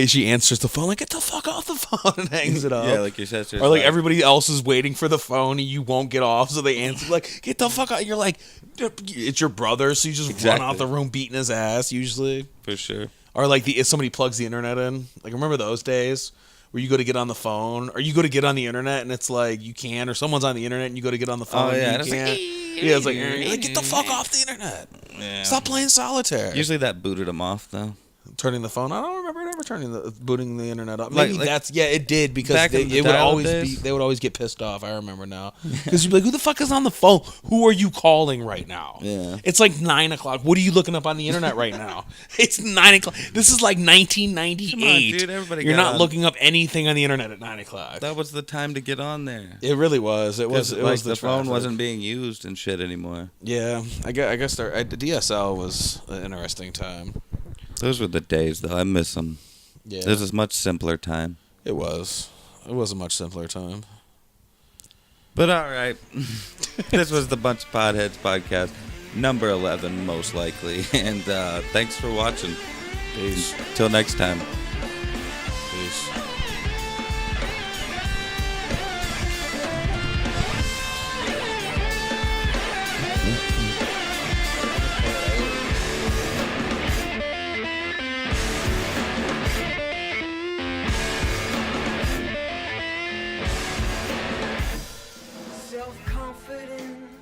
she answers the phone like, get the fuck off the phone, and hangs it up. Yeah, like your sister's Or like everybody else is waiting for the phone and you won't get off, so they answer like, get the fuck out. You're like, it's your brother, so you just run out the room beating his ass usually. For sure. Or like if somebody plugs the internet in. Like, remember those days where you go to get on the phone, or you go to get on the internet and it's like you can't, or someone's on the internet and you go to get on the phone yeah, and and you it's like, can't. Yeah, it's like, you're like, get the fuck off the internet. Yeah. Stop playing solitaire. Usually that booted him off though. Turning the phone. I don't remember it ever booting the internet up. Like- Maybe like- that's it did because Back in the it would dial-up always days? they would always get pissed off. I remember now because you'd be like, who the fuck is on the phone? Who are you calling right now? Yeah. It's like 9:00. What are you looking up on the internet right now? It's 9:00. This is like 1998. Come on, dude, everybody You're got not on. looking up anything on the internet at 9:00. That was the time to get on there. It really was. It was. It like was the phone traffic. wasn't being used and shit anymore. Yeah, I guess the DSL was an interesting time. Those were the days though. I miss them. Yeah, This is much simpler time. it was. It was a much simpler time. But all right, this was the Buncha Podheads podcast, number 11 most likely, and thanks for watching. Peace. Till next time. Peace. self-confidence.